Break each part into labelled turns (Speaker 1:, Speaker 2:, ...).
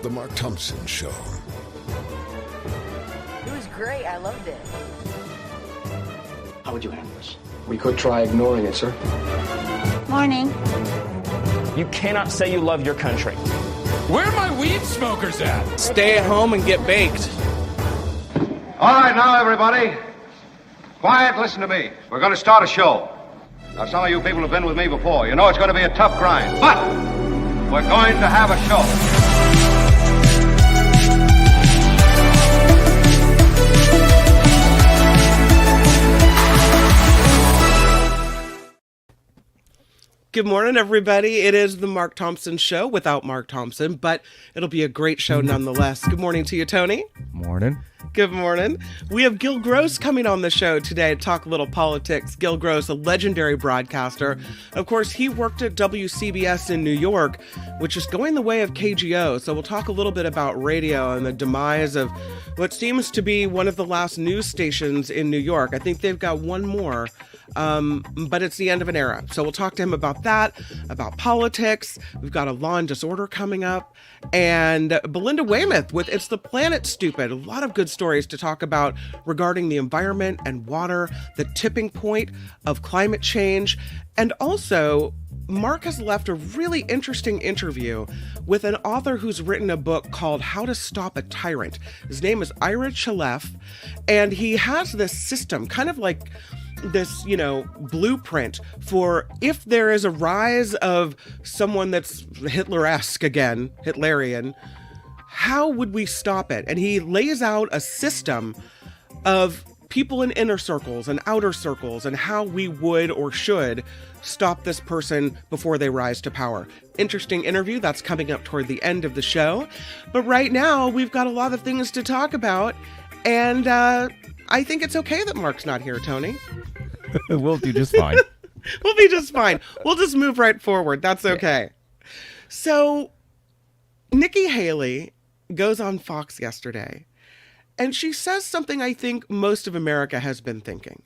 Speaker 1: The Mark Thompson Show.
Speaker 2: It was great. I loved it.
Speaker 3: How would you handle this? We could try ignoring it, sir.
Speaker 2: Morning.
Speaker 4: You cannot say you love your country.
Speaker 5: Where are my weed smokers at?
Speaker 6: Stay at home and get baked.
Speaker 7: All right, now, everybody. Quiet, listen to me. We're going to start a show. Now, some of you people have been with me before. You know it's going to be a tough grind. But we're going to have a show.
Speaker 6: Good morning, everybody. It is the Mark Thompson Show without Mark Thompson, but it'll be a great show nonetheless. Good morning to you, Tony.
Speaker 8: Morning.
Speaker 6: Good morning. We have Gil Gross coming on the show today to talk a little politics. Gil Gross, a legendary broadcaster. Of course, he worked at WCBS in New York, which is going the way of KGO. So we'll talk a little bit about radio and the demise of what seems to be one of the last news stations in New York. I think they've got one more. But it's the end of an era. So we'll talk to him about that, about politics. We've got a Law and Disorder coming up. And Belinda Waymouth with It's the Planet Stupid. A lot of good stories to talk about regarding the environment and water, the tipping point of climate change. And also, Mark has left a really interesting interview with an author who's written a book called How to Stop a Tyrant. His name is Ira Chaleff. And he has this system, kind of like this, blueprint for if there is a rise of someone that's Hitler-esque again, Hitlerian, how would we stop it? And he lays out a system of people in inner circles and outer circles and how we would or should stop this person before they rise to power. Interesting interview that's coming up toward the end of the show. But right now, we've got a lot of things to talk about. And I think it's okay that Mark's not here, Tony.
Speaker 8: We'll do just fine.
Speaker 6: We'll be just fine. We'll just move right forward. That's okay. So, Nikki Haley goes on Fox yesterday, and she says something I think most of America has been thinking.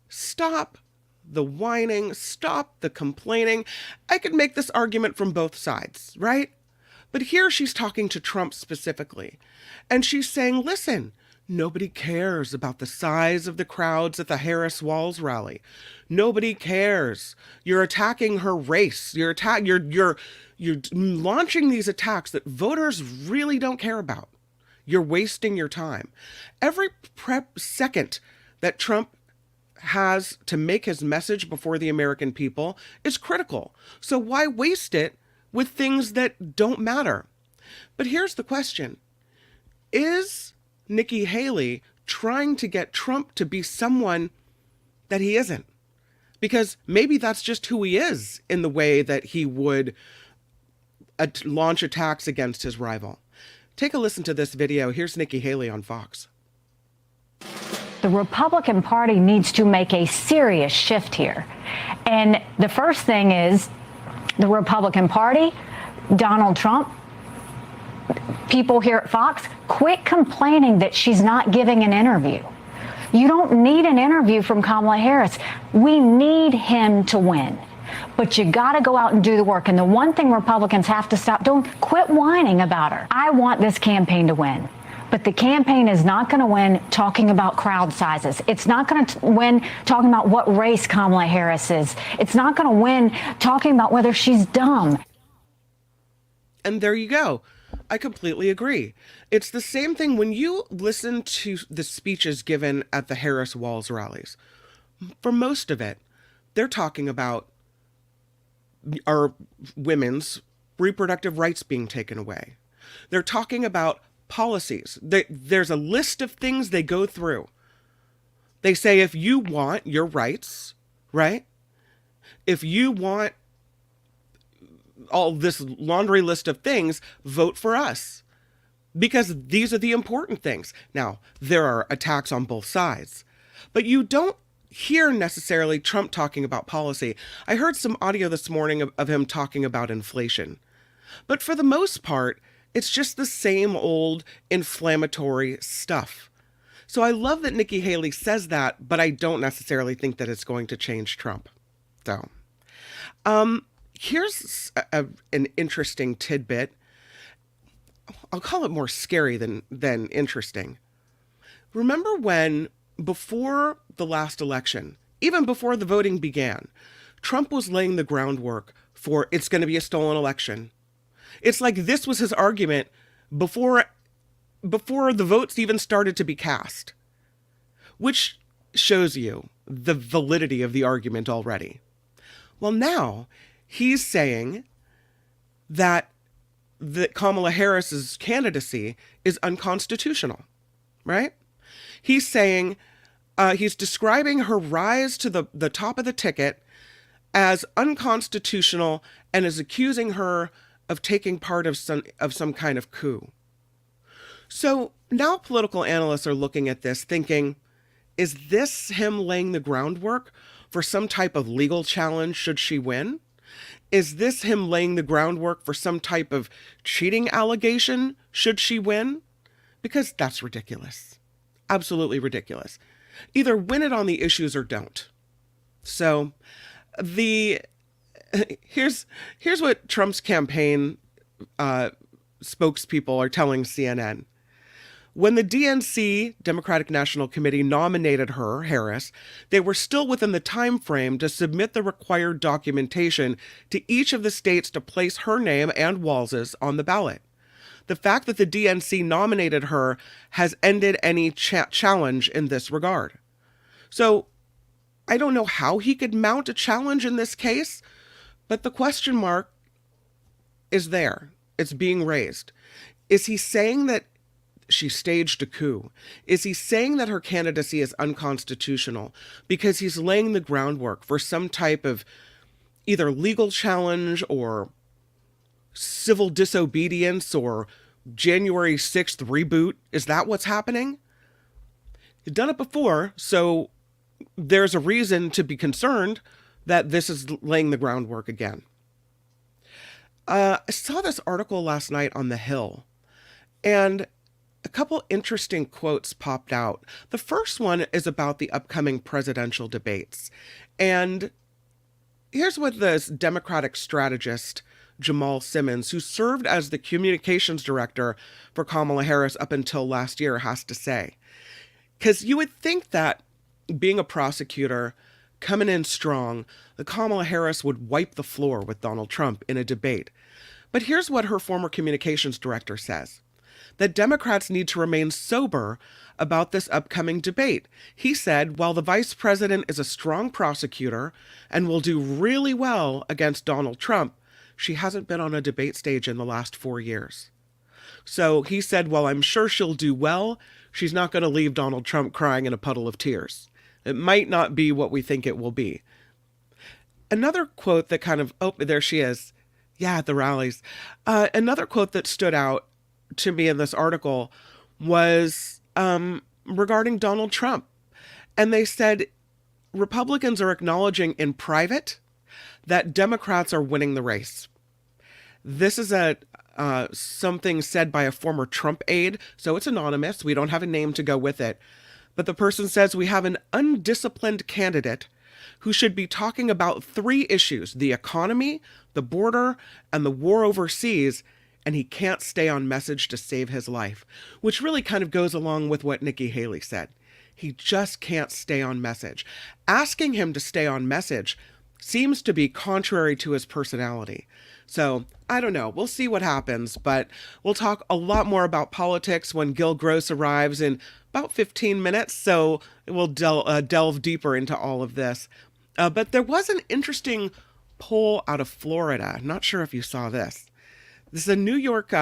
Speaker 6: Stop the whining. Stop the complaining. I could make this argument from both sides, right? But here she's talking to Trump specifically, and she's saying, listen, nobody cares about the size of the crowds at the Harris Walls rally. Nobody cares. You're attacking her race. You're launching these attacks that voters really don't care about. You're wasting your time. Every second that Trump has to make his message before the American people is critical. So why waste it with things that don't matter? But here's the question. Is Nikki Haley trying to get Trump to be someone that he isn't? Because maybe that's just who he is in the way that he would launch attacks against his rival. Take a listen to this video. Here's Nikki Haley on Fox.
Speaker 9: The Republican Party needs to make a serious shift here. And the first thing is the Republican Party, Donald Trump, people here at Fox, quit complaining that she's not giving an interview. You don't need an interview from Kamala Harris. We need him to win. But you got to go out and do the work. And the one thing Republicans have to stop doing, quit whining about her. I want this campaign to win. But the campaign is not going to win talking about crowd sizes. It's not going to win talking about what race Kamala Harris is. It's not going to win talking about whether she's dumb.
Speaker 6: And there you go. I completely agree. It's the same thing when you listen to the speeches given at the Harris Walls rallies. For most of it, they're talking about our women's reproductive rights being taken away. They're talking about policies. There's a list of things they go through. They say, if you want your rights, right? If you want all this laundry list of things, vote for us. Because these are the important things. Now, there are attacks on both sides. But you don't hear necessarily Trump talking about policy. I heard some audio this morning of him talking about inflation. But for the most part, it's just the same old inflammatory stuff. So I love that Nikki Haley says that, but I don't necessarily think that it's going to change Trump. So, here's an interesting tidbit. I'll call it more scary than interesting. Remember when, before the last election, even before the voting began, Trump was laying the groundwork for it's going to be a stolen election. It's like this was his argument before the votes even started to be cast, which shows you the validity of the argument already. Well, now he's saying that Kamala Harris's candidacy is unconstitutional, right? He's saying, he's describing her rise to the top of the ticket as unconstitutional and is accusing her of taking part of some kind of coup. So now political analysts are looking at this thinking, is this him laying the groundwork for some type of legal challenge should she win? Is this him laying the groundwork for some type of cheating allegation should she win? Because that's ridiculous. Absolutely ridiculous. Either win it on the issues or don't. So here's what Trump's campaign spokespeople are telling CNN. When the DNC, Democratic National Committee, nominated her, Harris, they were still within the time frame to submit the required documentation to each of the states to place her name and Walz's on the ballot. The fact that the DNC nominated her has ended any challenge in this regard. So I don't know how he could mount a challenge in this case, but the question mark is there. It's being raised. Is he saying that she staged a coup? Is he saying that her candidacy is unconstitutional because he's laying the groundwork for some type of either legal challenge or civil disobedience or January 6th reboot? Is that what's happening? He's done it before, so there's a reason to be concerned that this is laying the groundwork again. I saw this article last night on The Hill, and a couple interesting quotes popped out. The first one is about the upcoming presidential debates. And here's what this Democratic strategist, Jamal Simmons, who served as the communications director for Kamala Harris up until last year, has to say. Because you would think that being a prosecutor, coming in strong, the Kamala Harris would wipe the floor with Donald Trump in a debate. But here's what her former communications director says. That Democrats need to remain sober about this upcoming debate. He said, while the vice president is a strong prosecutor and will do really well against Donald Trump, she hasn't been on a debate stage in the last 4 years. So he said, well, I'm sure she'll do well. She's not going to leave Donald Trump crying in a puddle of tears. It might not be what we think it will be. Another quote that kind of, oh, there she is. Yeah, at the rallies. Another quote that stood out to me in this article was regarding Donald Trump. And they said Republicans are acknowledging in private that Democrats are winning the race. This is something said by a former Trump aide, so it's anonymous. We don't have a name to go with it. But the person says we have an undisciplined candidate who should be talking about 3 issues: the economy, the border, and the war overseas, and he can't stay on message to save his life, which really kind of goes along with what Nikki Haley said. He just can't stay on message. Asking him to stay on message seems to be contrary to his personality. So I don't know. We'll see what happens, but we'll talk a lot more about politics when Gil Gross arrives in about 15 minutes. So we'll delve deeper into all of this. But there was an interesting poll out of Florida. Not sure if you saw this. This is a New York,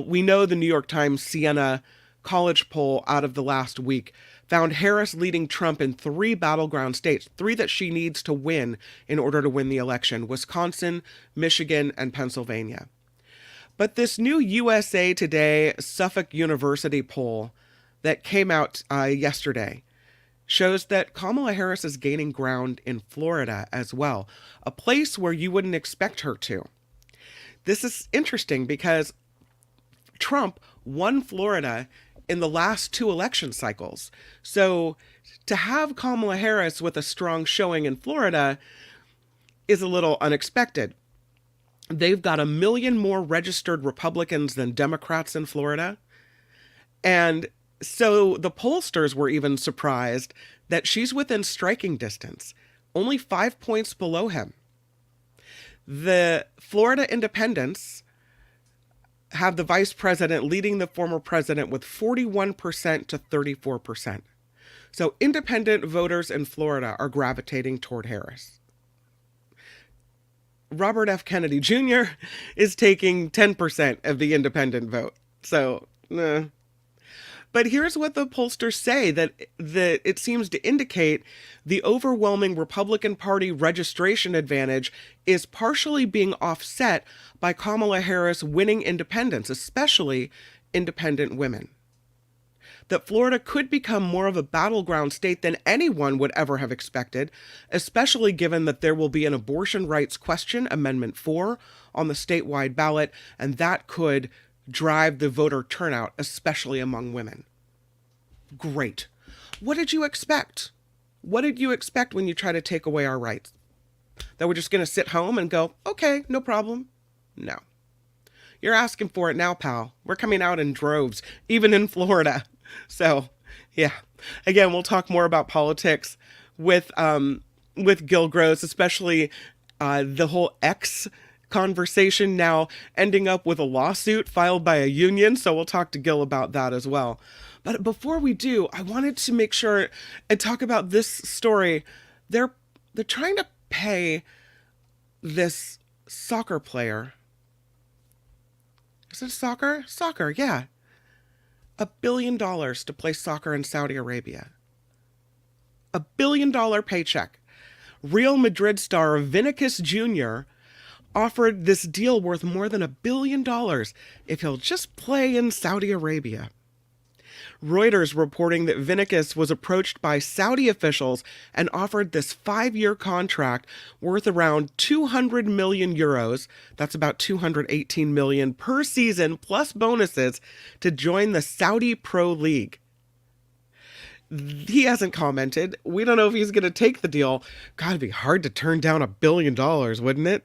Speaker 6: we know the New York Times Siena College poll out of the last week found Harris leading Trump in 3 battleground states, 3 that she needs to win in order to win the election: Wisconsin, Michigan, and Pennsylvania. But this new USA Today Suffolk University poll that came out yesterday shows that Kamala Harris is gaining ground in Florida as well, a place where you wouldn't expect her to. This is interesting because Trump won Florida in the last 2 election cycles. So to have Kamala Harris with a strong showing in Florida is a little unexpected. They've got 1 million more registered Republicans than Democrats in Florida. And so the pollsters were even surprised that she's within striking distance, only 5 points below him. The Florida independents have the vice president leading the former president with 41% to 34%. So independent voters in Florida are gravitating toward Harris. Robert F. Kennedy Jr. is taking 10% of the independent vote. So, But here's what the pollsters say, that it seems to indicate the overwhelming Republican Party registration advantage is partially being offset by Kamala Harris winning independents, especially independent women. That Florida could become more of a battleground state than anyone would ever have expected, especially given that there will be an abortion rights question, Amendment 4, on the statewide ballot, and that could drive the voter turnout, especially among women. Great. What did you expect? What did you expect when you try to take away our rights? That we're just going to sit home and go, okay, no problem? No. You're asking for it now, pal. We're coming out in droves, even in Florida. So, yeah. Again, we'll talk more about politics with Gil Gross, especially the whole X conversation now ending up with a lawsuit filed by a union. So we'll talk to Gil about that as well. But before we do, I wanted to make sure and talk about this story. They're trying to pay this soccer player. Is it soccer? Soccer, yeah. $1 billion to play soccer in Saudi Arabia. $1 billion paycheck. Real Madrid star Vinicius Jr. offered this deal worth more than $1 billion if he'll just play in Saudi Arabia. Reuters reporting that Vinicius was approached by Saudi officials and offered this 5-year contract worth around 200 million euros, that's about 218 million per season, plus bonuses, to join the Saudi Pro League. He hasn't commented. We don't know if he's going to take the deal. God, it'd be hard to turn down $1 billion, wouldn't it?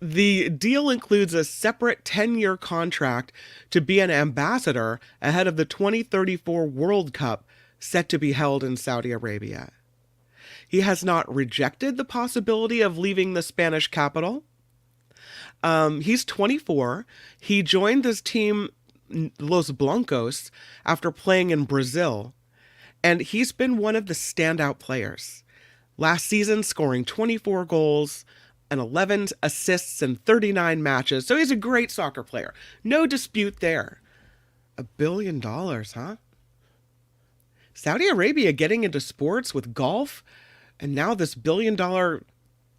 Speaker 6: The deal includes a separate 10-year contract to be an ambassador ahead of the 2034 World Cup set to be held in Saudi Arabia. He has not rejected the possibility of leaving the Spanish capital. He's 24. He joined this team, Los Blancos, after playing in Brazil, and he's been one of the standout players. Last season, scoring 24 goals, and 11 assists in 39 matches. So he's a great soccer player. No dispute there. $1 billion, huh? Saudi Arabia getting into sports with golf, and now this $1 billion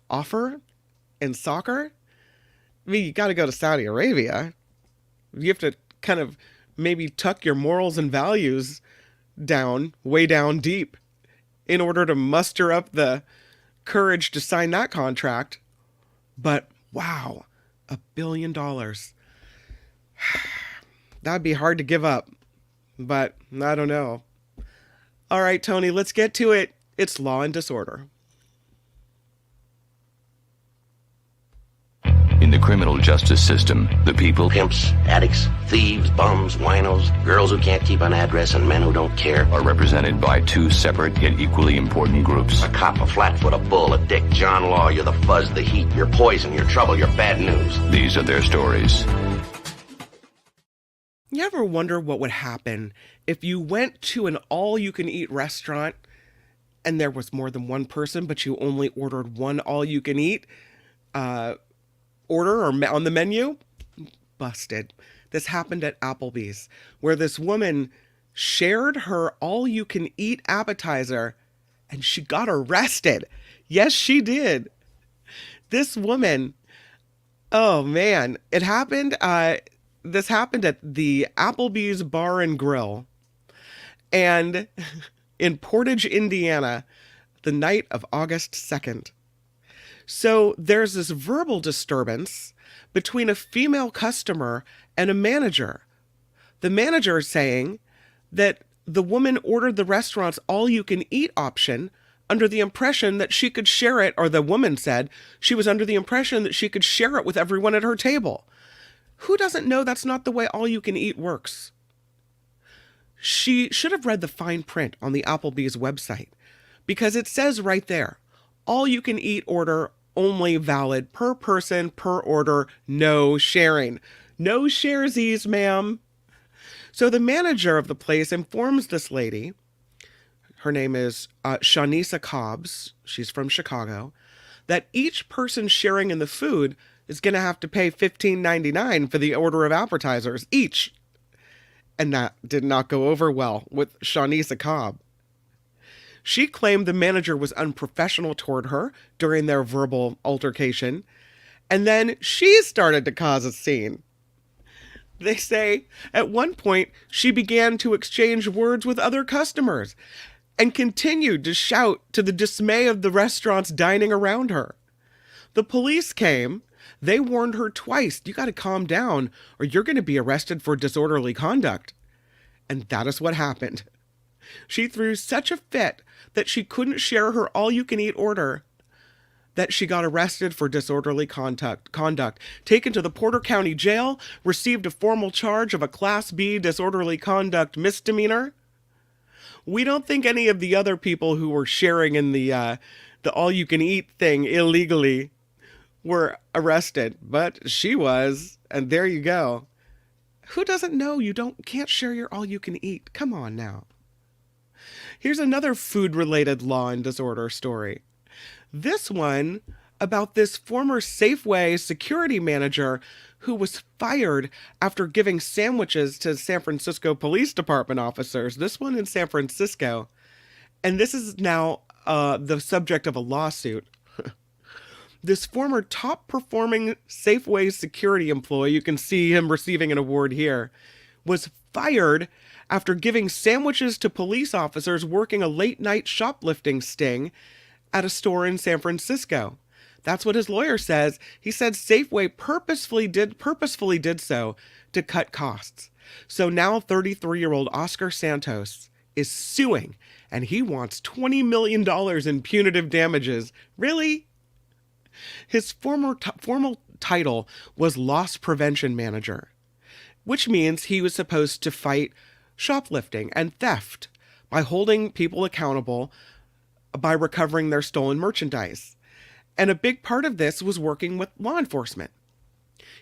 Speaker 6: offer in soccer? I mean, you got to go to Saudi Arabia. You have to kind of maybe tuck your morals and values down, way down deep, in order to muster up the courage to sign that contract. But wow, $1 billion. That'd be hard to give up, but I don't know. All right, Tony, let's get to it. It's Law and Disorder.
Speaker 1: In the criminal justice system, the people,
Speaker 10: pimps, addicts, thieves, bums, winos, girls who can't keep an address, and men who don't care,
Speaker 1: are represented by two separate yet equally important groups.
Speaker 10: A cop, a flatfoot, a bull, a dick, John Law. You're the fuzz, the heat, you're poison, you're trouble, you're bad news.
Speaker 1: These are their stories.
Speaker 6: You ever wonder what would happen if you went to an all-you-can-eat restaurant and there was more than one person, but you only ordered one all-you-can-eat order or on the menu? Busted. This happened at Applebee's, where this woman shared her all-you-can-eat appetizer and she got arrested. Yes, she did. This woman, oh man, it happened. This happened at the Applebee's Bar and Grill and in Portage, Indiana, the night of August 2nd. So there's this verbal disturbance between a female customer and a manager. The manager is saying that the woman ordered the restaurant's all-you-can-eat option, under the impression that she could share it, or the woman said she was under the impression that she could share it with everyone at her table. Who doesn't know that's not the way all-you-can-eat works? She should have read the fine print on the Applebee's website, because it says right there, all-you-can-eat order only valid per person, per order, no sharing. No sharesies, ma'am. So the manager of the place informs this lady, her name is Shaunisa Cobbs, she's from Chicago, that each person sharing in the food is going to have to pay $15.99 for the order of appetizers, each. And that did not go over well with Shaunisa Cobb. She claimed the manager was unprofessional toward her during their verbal altercation, and then she started to cause a scene. They say at one point she began to exchange words with other customers and continued to shout to the dismay of the restaurants dining around her. The police came. They warned her twice, you got to calm down or you're going to be arrested for disorderly conduct. And that is what happened. She threw such a fit that she couldn't share her all-you-can-eat order that she got arrested for disorderly conduct, taken to the Porter County Jail, received a formal charge of a Class B disorderly conduct misdemeanor. We don't think any of the other people who were sharing in the all-you-can-eat thing illegally were arrested, but she was, and there you go. Who doesn't know you can't share your all-you-can-eat? Come on now. Here's another food-related law and disorder story. This one about this former Safeway security manager who was fired after giving sandwiches to San Francisco Police Department officers. This one in San Francisco. And this is now the subject of a lawsuit. This former top-performing Safeway security employee, you can see him receiving an award here, was fired after giving sandwiches to police officers working a late-night shoplifting sting at a store in San Francisco. That's what his lawyer says. He said Safeway purposefully did so to cut costs. So now 33-year-old Oscar Santos is suing, and he wants $20 million in punitive damages. Really? His formal title was loss prevention manager, which means he was supposed to fight shoplifting and theft by holding people accountable by recovering their stolen merchandise. And a big part of this was working with law enforcement.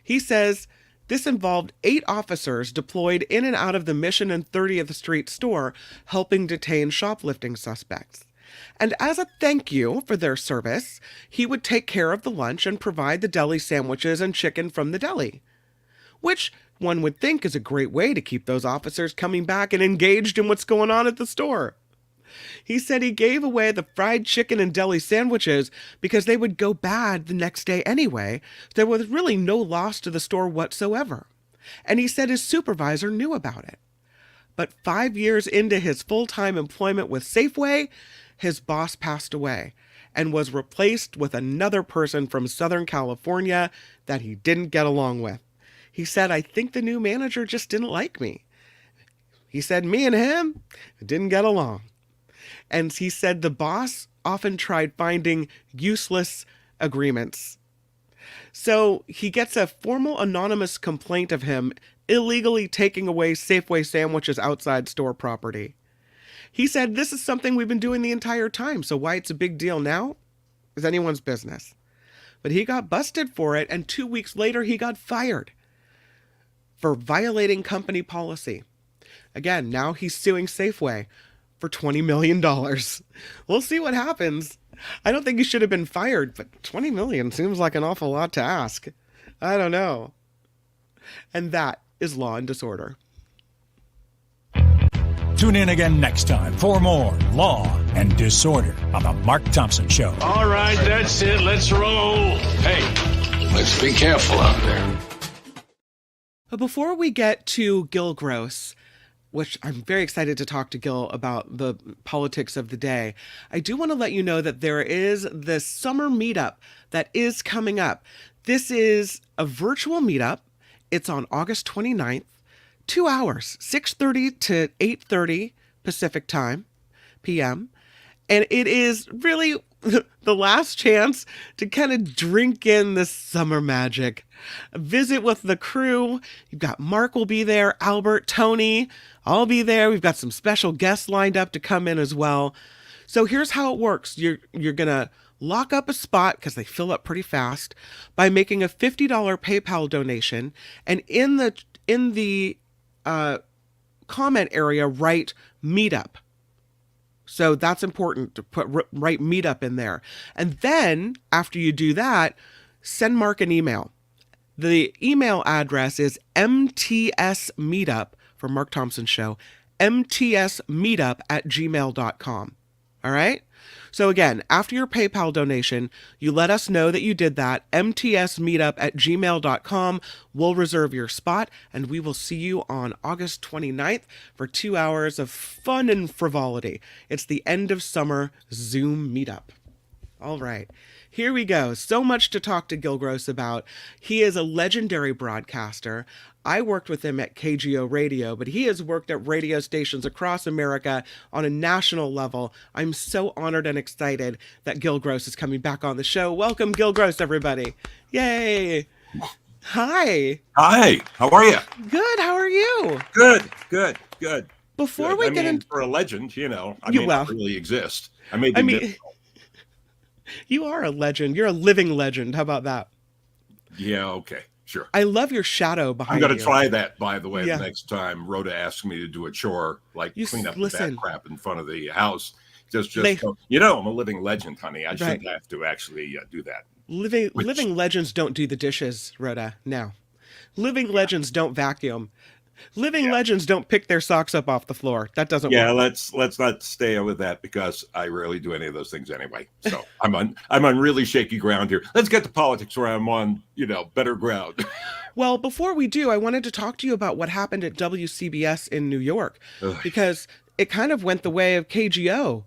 Speaker 6: He says this involved 8 officers deployed in and out of the Mission and 30th Street store helping detain shoplifting suspects. And as a thank you for their service, he would take care of the lunch and provide the deli sandwiches and chicken from the deli, which one would think is a great way to keep those officers coming back and engaged in what's going on at the store. He said he gave away the fried chicken and deli sandwiches because they would go bad the next day anyway. There was really no loss to the store whatsoever. And he said his supervisor knew about it. But 5 years into his full-time employment with Safeway, his boss passed away and was replaced with another person from Southern California that he didn't get along with. He said, I think the new manager just didn't like me. He said, me and him didn't get along. And he said the boss often tried finding useless agreements. So he gets a formal anonymous complaint of him illegally taking away Safeway sandwiches outside store property. He said, this is something we've been doing the entire time, so why it's a big deal now is anyone's business. But he got busted for it, and 2 weeks later he got fired for violating company policy. Again, now he's suing Safeway for $20 million. We'll see what happens. I don't think he should have been fired, but $20 million seems like an awful lot to ask. I don't know. And that is Law and Disorder.
Speaker 11: Tune in again next time for more Law and Disorder on The Mark Thompson Show.
Speaker 5: All right, that's it. Let's roll. Hey, let's be careful out there.
Speaker 6: But before we get to Gil Gross, which I'm very excited to talk to Gil about the politics of the day, I do want to let you know that there is this summer meetup that is coming up. This is a virtual meetup. It's on August 29th, 2 hours, 6:30 to 8:30 Pacific time, p.m. And it is really the last chance to kind of drink in the summer magic. Visit with the crew. You've got Mark will be there, Albert, Tony, I'll be there. We've got some special guests lined up to come in as well. So here's how it works. You're going to lock up a spot, because they fill up pretty fast, by making a $50 PayPal donation. And in the comment area, write meetup. So that's important to write meetup in there. And then after you do that, send Mark an email. The email address is mtsmeetup for Mark Thompson Show, mtsmeetup@gmail.com. All right? So again, after your PayPal donation, you let us know that you did that, mtsmeetup@gmail.com. We'll reserve your spot, and we will see you on August 29th for 2 hours of fun and frivolity. It's the end of summer Zoom meetup. All right, here we go. So much to talk to Gil Gross about. He is a legendary broadcaster. I worked with him at KGO Radio, but he has worked at radio stations across America on a national level. I'm so honored and excited that Gil Gross is coming back on the show. Welcome, Gil Gross, everybody. Yay. Hi.
Speaker 12: Hi. How are you?
Speaker 6: Good. How are you?
Speaker 12: Good.
Speaker 6: Before we get into...
Speaker 12: For a legend, I may not really exist.
Speaker 6: You are a legend. You're a living legend. How about that?
Speaker 12: Yeah, okay. Sure.
Speaker 6: I love your shadow behind you.
Speaker 12: I'm going to try that, by the way, the next time Rhoda asks me to do a chore, like clean up the bad crap in front of the house. Just I'm a living legend, honey. I shouldn't have to actually do that.
Speaker 6: Living legends don't do the dishes, Rhoda. No. Living legends don't vacuum. Living legends don't pick their socks up off the floor. That doesn't work.
Speaker 12: Yeah, let's not stay with that, because I rarely do any of those things anyway. So I'm on really shaky ground here. Let's get to politics where I'm on, better ground.
Speaker 6: Well, before we do, I wanted to talk to you about what happened at WCBS in New York, because it kind of went the way of KGO. Totally.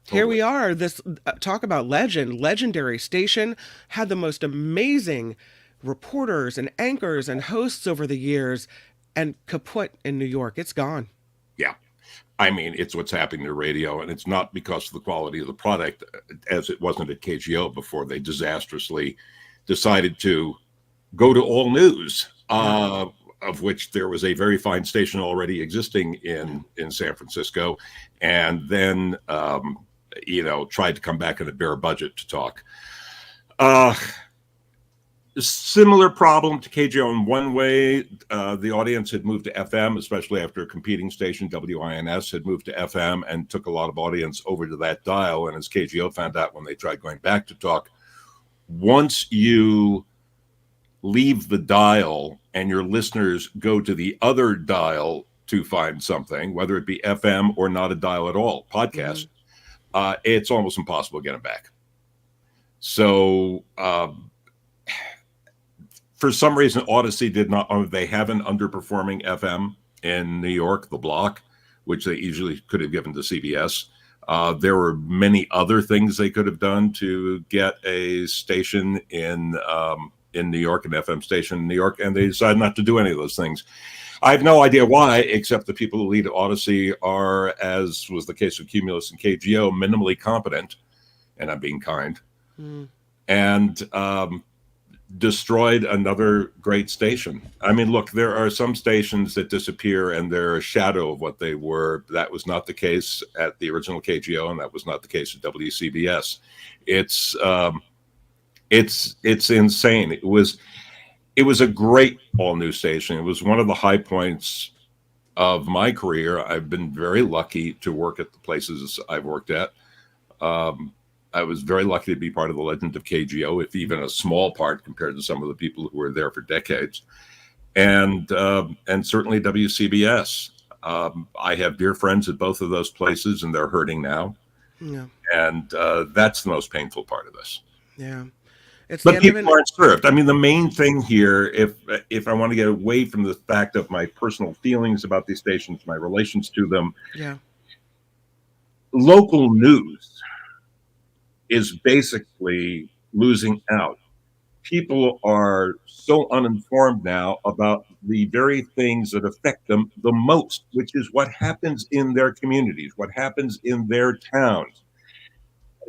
Speaker 6: Here we are. This talk about legendary station, had the most amazing reporters and anchors and hosts over the years. And kaput in New York. It's gone.
Speaker 12: Yeah. I mean, it's what's happening to radio, and it's not because of the quality of the product, as it wasn't at KGO before they disastrously decided to go to all news, of which there was a very fine station already existing in San Francisco, and then, tried to come back in a bare budget to talk. Similar problem to KGO in one way. The audience had moved to FM, especially after a competing station, WINS, had moved to FM and took a lot of audience over to that dial. And as KGO found out when they tried going back to talk, once you leave the dial and your listeners go to the other dial to find something, whether it be FM or not a dial at all, podcast, it's almost impossible to get them back. So, for some reason, Odyssey they have an underperforming FM in New York, the block, which they easily could have given to CBS. There were many other things they could have done to get a station in New York, an FM station in New York, and they decided not to do any of those things. I have no idea why, except the people who lead Odyssey are, as was the case with Cumulus and KGO, minimally competent, and I'm being kind, and destroyed another great station. I mean, look, there are some stations that disappear and they're a shadow of what they were. That was not the case at the original KGO, and that was not the case at WCBS. It's insane. It was a great all-new station. It was one of the high points of my career. I've been very lucky to work at the places I've worked at. I was very lucky to be part of the legend of KGO, if even a small part compared to some of the people who were there for decades, and certainly WCBS. I have dear friends at both of those places, and they're hurting now. Yeah, and that's the most painful part of this.
Speaker 6: Yeah,
Speaker 12: but people aren't served. I mean, the main thing here, if I want to get away from the fact of my personal feelings about these stations, my relations to them, local news is basically losing out. People are so uninformed now about the very things that affect them the most, which is what happens in their communities, what happens in their towns.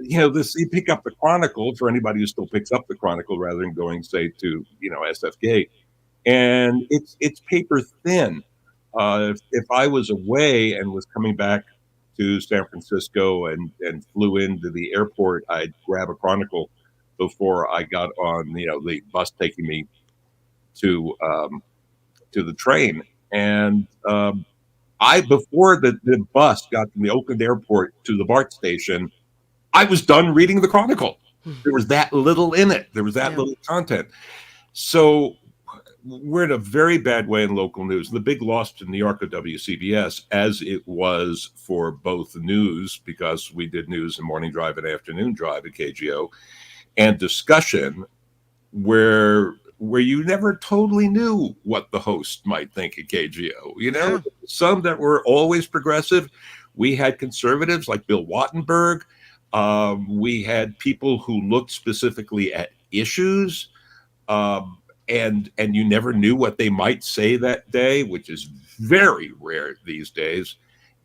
Speaker 12: you pick up the Chronicle, for anybody who still picks up the Chronicle rather than going, say, to SFGate, and it's paper thin. If I was away and was coming back to San Francisco and flew into the airport, I'd grab a Chronicle before I got on the bus taking me to the train. And before the bus got from the Oakland airport to the BART station, I was done reading the Chronicle. There was that little in it. There was that little content. So we're in a very bad way in local news. The big loss to New York of WCBS, as it was for both news, because we did news and morning drive and afternoon drive at KGO, and discussion, where you never totally knew what the host might think at KGO. Some that were always progressive. We had conservatives like Bill Wattenberg. We had people who looked specifically at issues. And you never knew what they might say that day, which is very rare these days.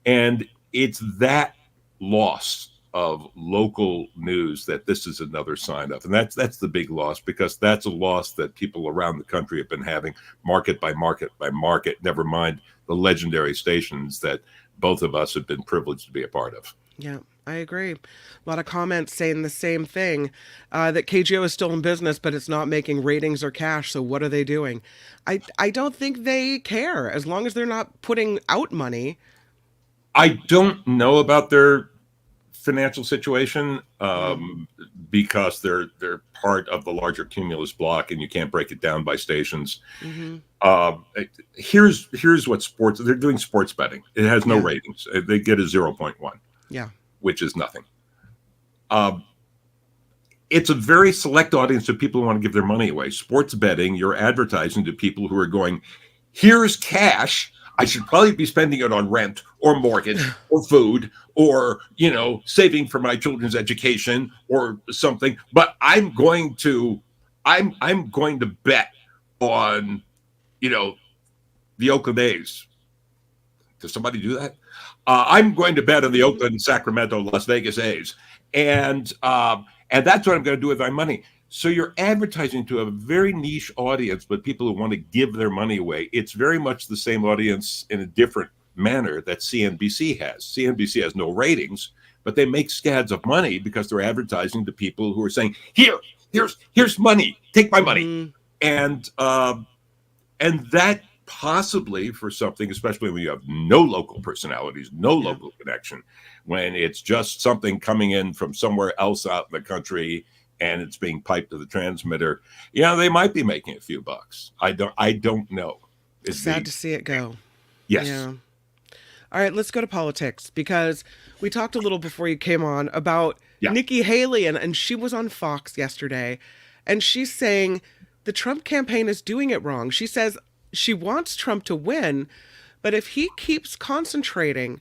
Speaker 12: And it's that loss of local news that this is another sign of. And that's the big loss, because that's a loss that people around the country have been having market by market by market, never mind the legendary stations that both of us have been privileged to be a part of.
Speaker 6: Yeah, I agree. A lot of comments saying the same thing, that KGO is still in business, but it's not making ratings or cash. So what are they doing? I don't think they care, as long as they're not putting out money.
Speaker 12: I don't know about their financial situation, because they're part of the larger Cumulus block, and you can't break it down by stations. Here's what they're doing: sports betting. It has no ratings. They get a 0.1.
Speaker 6: Yeah.
Speaker 12: Which is nothing. It's a very select audience of people who want to give their money away. Sports betting, you're advertising to people who are going, here's cash. I should probably be spending it on rent or mortgage or food or, saving for my children's education or something. But I'm going to bet on, the Oakland A's. Does somebody do that? I'm going to bet on the Oakland, Sacramento, Las Vegas A's. And that's what I'm going to do with my money. So you're advertising to a very niche audience, but people who want to give their money away. It's very much the same audience in a different manner that CNBC has. CNBC has no ratings, but they make scads of money because they're advertising to people who are saying, here's money, take my money. And that possibly for something, especially when you have no local personalities, no local connection, when it's just something coming in from somewhere else out in the country and it's being piped to the transmitter, they might be making a few bucks. I don't know.
Speaker 6: It's sad to see it go.
Speaker 12: Yes.
Speaker 6: Yeah. All right, let's go to politics, because we talked a little before you came on about Nikki Haley, and she was on Fox yesterday, and she's saying the Trump campaign is doing it wrong. She says she wants Trump to win, but if he keeps concentrating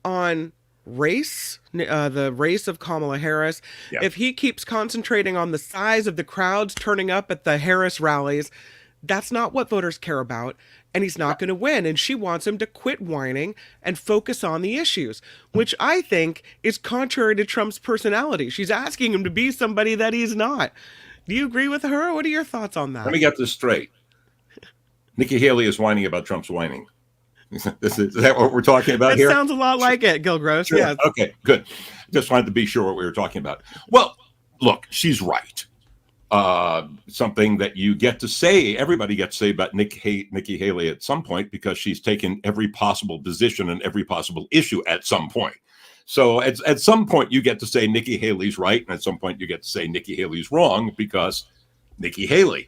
Speaker 6: on race, the race of Kamala Harris, if he keeps concentrating on the size of the crowds turning up at the Harris rallies, that's not what voters care about, and he's not going to win. And she wants him to quit whining and focus on the issues, which I think is contrary to Trump's personality. She's asking him to be somebody that he's not. Do you agree with her? What are your thoughts on that?
Speaker 12: Let me get this straight. Nikki Haley is whining about Trump's whining. Is that what we're talking about here?
Speaker 6: That sounds a lot like it, Gil Gross.
Speaker 12: Sure.
Speaker 6: Yes.
Speaker 12: Okay, good. Just wanted to be sure what we were talking about. Well, look, she's right. Something that you get to say, everybody gets to say about Nikki Haley at some point, because she's taken every possible position and every possible issue at some point. So at some point you get to say Nikki Haley's right, and at some point you get to say Nikki Haley's wrong, because Nikki Haley.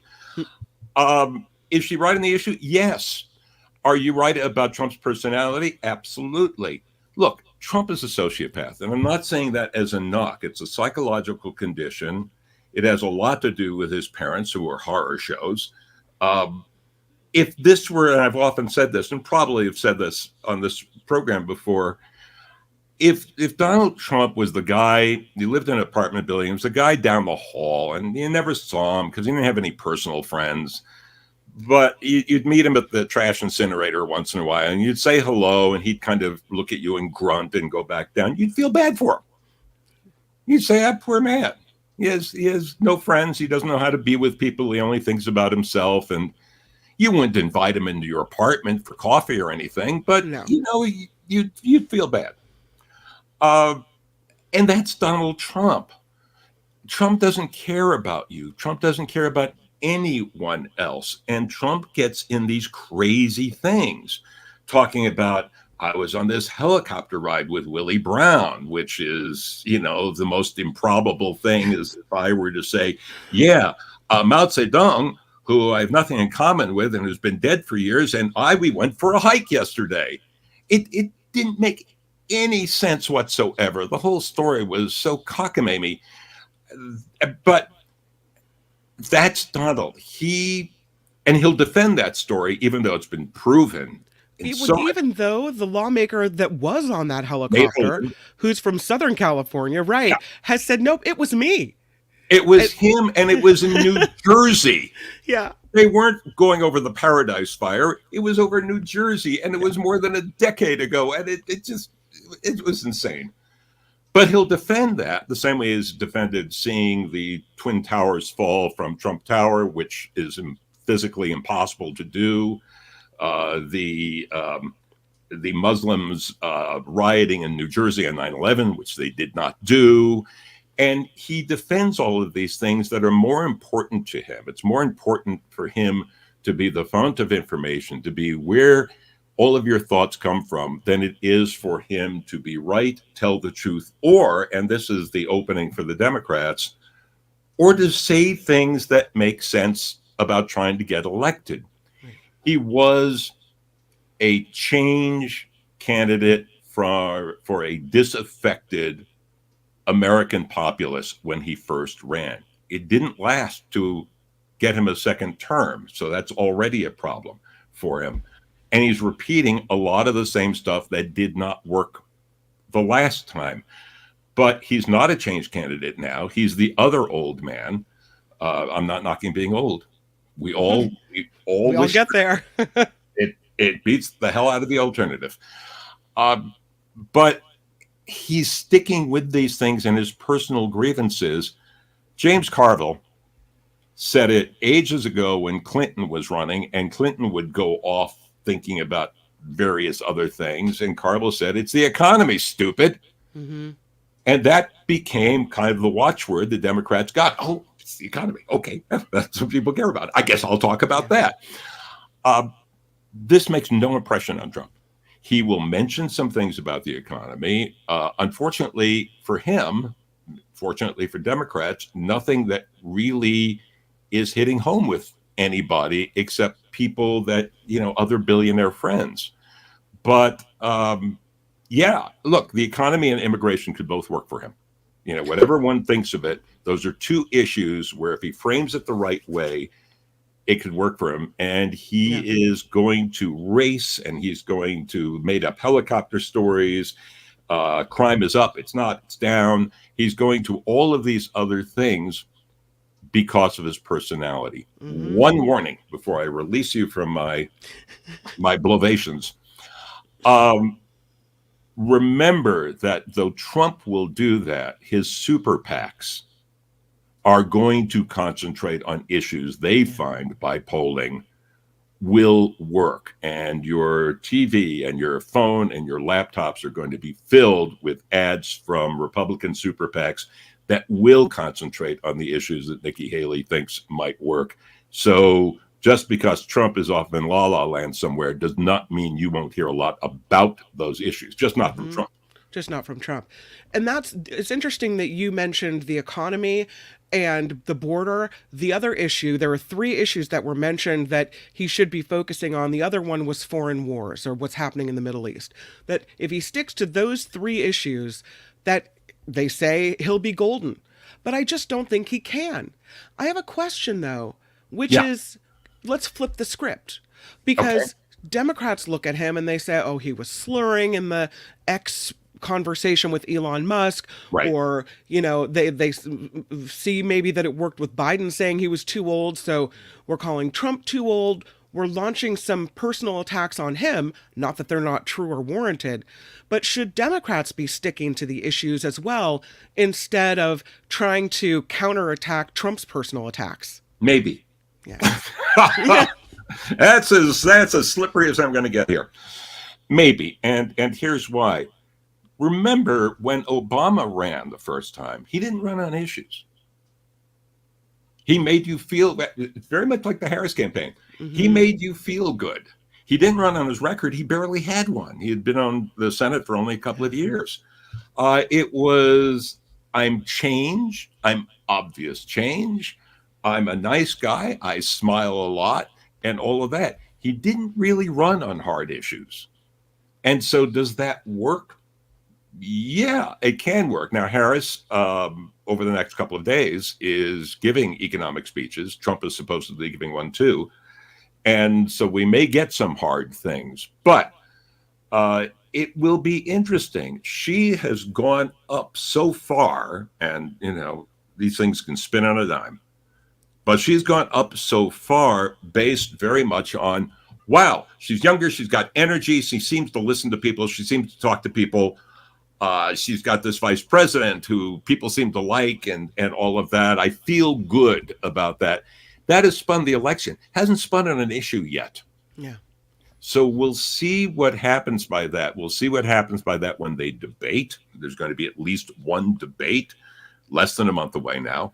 Speaker 12: Is she right on the issue? Yes. Are you right about Trump's personality? Absolutely. Look, Trump is a sociopath, and I'm not saying that as a knock. It's a psychological condition. It has a lot to do with his parents, who are horror shows. If this were, and I've often said this, and probably have said this on this program before, if Donald Trump was the guy, he lived in an apartment building, he was the guy down the hall, and you never saw him because he didn't have any personal friends, but you'd meet him at the trash incinerator once in a while, and you'd say hello, and he'd kind of look at you and grunt and go back down. You'd feel bad for him. You say, that poor man. He has no friends. He doesn't know how to be with people. He only thinks about himself. And you wouldn't invite him into your apartment for coffee or anything, but
Speaker 6: No.
Speaker 12: You'd feel bad. And that's Donald Trump. Trump doesn't care about you. Trump doesn't care about anyone else. And Trump gets in these crazy things, talking about, I was on this helicopter ride with Willie Brown, which is, the most improbable thing is if I were to say, Mao Zedong, who I have nothing in common with and who's been dead for years, and we went for a hike yesterday. It didn't make any sense whatsoever. The whole story was so cockamamie. But that's Donald. He'll defend that story, even though it's been proven.
Speaker 6: Even though the lawmaker that was on that helicopter, who's from Southern California, has said, nope, it was me.
Speaker 12: It was him, and it was in New Jersey.
Speaker 6: Yeah.
Speaker 12: They weren't going over the Paradise Fire. It was over New Jersey, and it was more than a decade ago, and it was insane. But he'll defend that the same way he's defended seeing the Twin Towers fall from Trump Tower, which is physically impossible to do. The Muslims rioting in New Jersey on 9/11, which they did not do. And he defends all of these things that are more important to him. It's more important for him to be the font of information, to be where all of your thoughts come from, than it is for him to be right, tell the truth, or, and this is the opening for the Democrats, or to say things that make sense about trying to get elected. He was a change candidate for a disaffected American populace when he first ran. It didn't last to get him a second term, so that's already a problem for him. And he's repeating a lot of the same stuff that did not work the last time. But he's not a change candidate now. He's the other old man. I'm not knocking being old. We all
Speaker 6: get there.
Speaker 12: it beats the hell out of the alternative. But he's sticking with these things and his personal grievances. James Carville said it ages ago when Clinton was running, and Clinton would go off thinking about various other things. And Carville said, it's the economy, stupid. Mm-hmm. And that became kind of the watchword the Democrats got. Oh, it's the economy. Okay, that's what people care about. I guess I'll talk about that. This makes no impression on Trump. He will mention some things about the economy. Unfortunately for him, fortunately for Democrats, nothing that really is hitting home with anybody except people that, other billionaire friends. But look, the economy and immigration could both work for him. Whatever one thinks of it, those are two issues where if he frames it the right way, it could work for him. And he is going to race, and he's going to made up helicopter stories. Crime is up. It's not. It's down. He's going to all of these other things because of his personality. Mm-hmm. One warning before I release you from my blovations. Remember that though Trump will do that, his super PACs are going to concentrate on issues they find by polling will work. And your TV and your phone and your laptops are going to be filled with ads from Republican super PACs that will concentrate on the issues that Nikki Haley thinks might work. So just because Trump is off in La La Land somewhere does not mean you won't hear a lot about those issues, just not from Trump.
Speaker 6: Just not from Trump. And it's interesting that you mentioned the economy and the border. The other issue, there were 3 issues that were mentioned that he should be focusing on. The other one was foreign wars, or what's happening in the Middle East. That if he sticks to those 3 issues, that they say he'll be golden. But I just don't think he can. I have a question, though, which is, let's flip the script. Because Democrats look at him and they say, oh, he was slurring in the X conversation with Elon Musk, or they see maybe that it worked with Biden saying he was too old, so we're calling Trump too old. were launching some personal attacks on him, not that they're not true or warranted, but should Democrats be sticking to the issues as well instead of trying to counterattack Trump's personal attacks?
Speaker 12: Maybe.
Speaker 6: Yeah.
Speaker 12: That's as slippery as I'm going to get here. Maybe. And here's why. Remember when Obama ran the first time, he didn't run on issues. He made you feel very much like the Harris campaign. Mm-hmm. He made you feel good. He didn't run on his record. He barely had one. He had been on the Senate for only a couple of years. It was, I'm change. I'm obvious change. I'm a nice guy. I smile a lot and all of that. He didn't really run on hard issues. And so does that work? Yeah, it can work. Now, Harris, over the next couple of days, is giving economic speeches. Trump is supposedly giving one too. And so we may get some hard things, but it will be interesting. She has gone up so far, and, these things can spin on a dime, but she's gone up so far based very much on, wow, she's younger, she's got energy, she seems to listen to people, she seems to talk to people. She's got this vice president who people seem to like and all of that. I feel good about that. That has spun the election. Hasn't spun on an issue yet.
Speaker 6: Yeah.
Speaker 12: So we'll see what happens by that. We'll see what happens by that when they debate. There's going to be at least one debate, less than a month away now.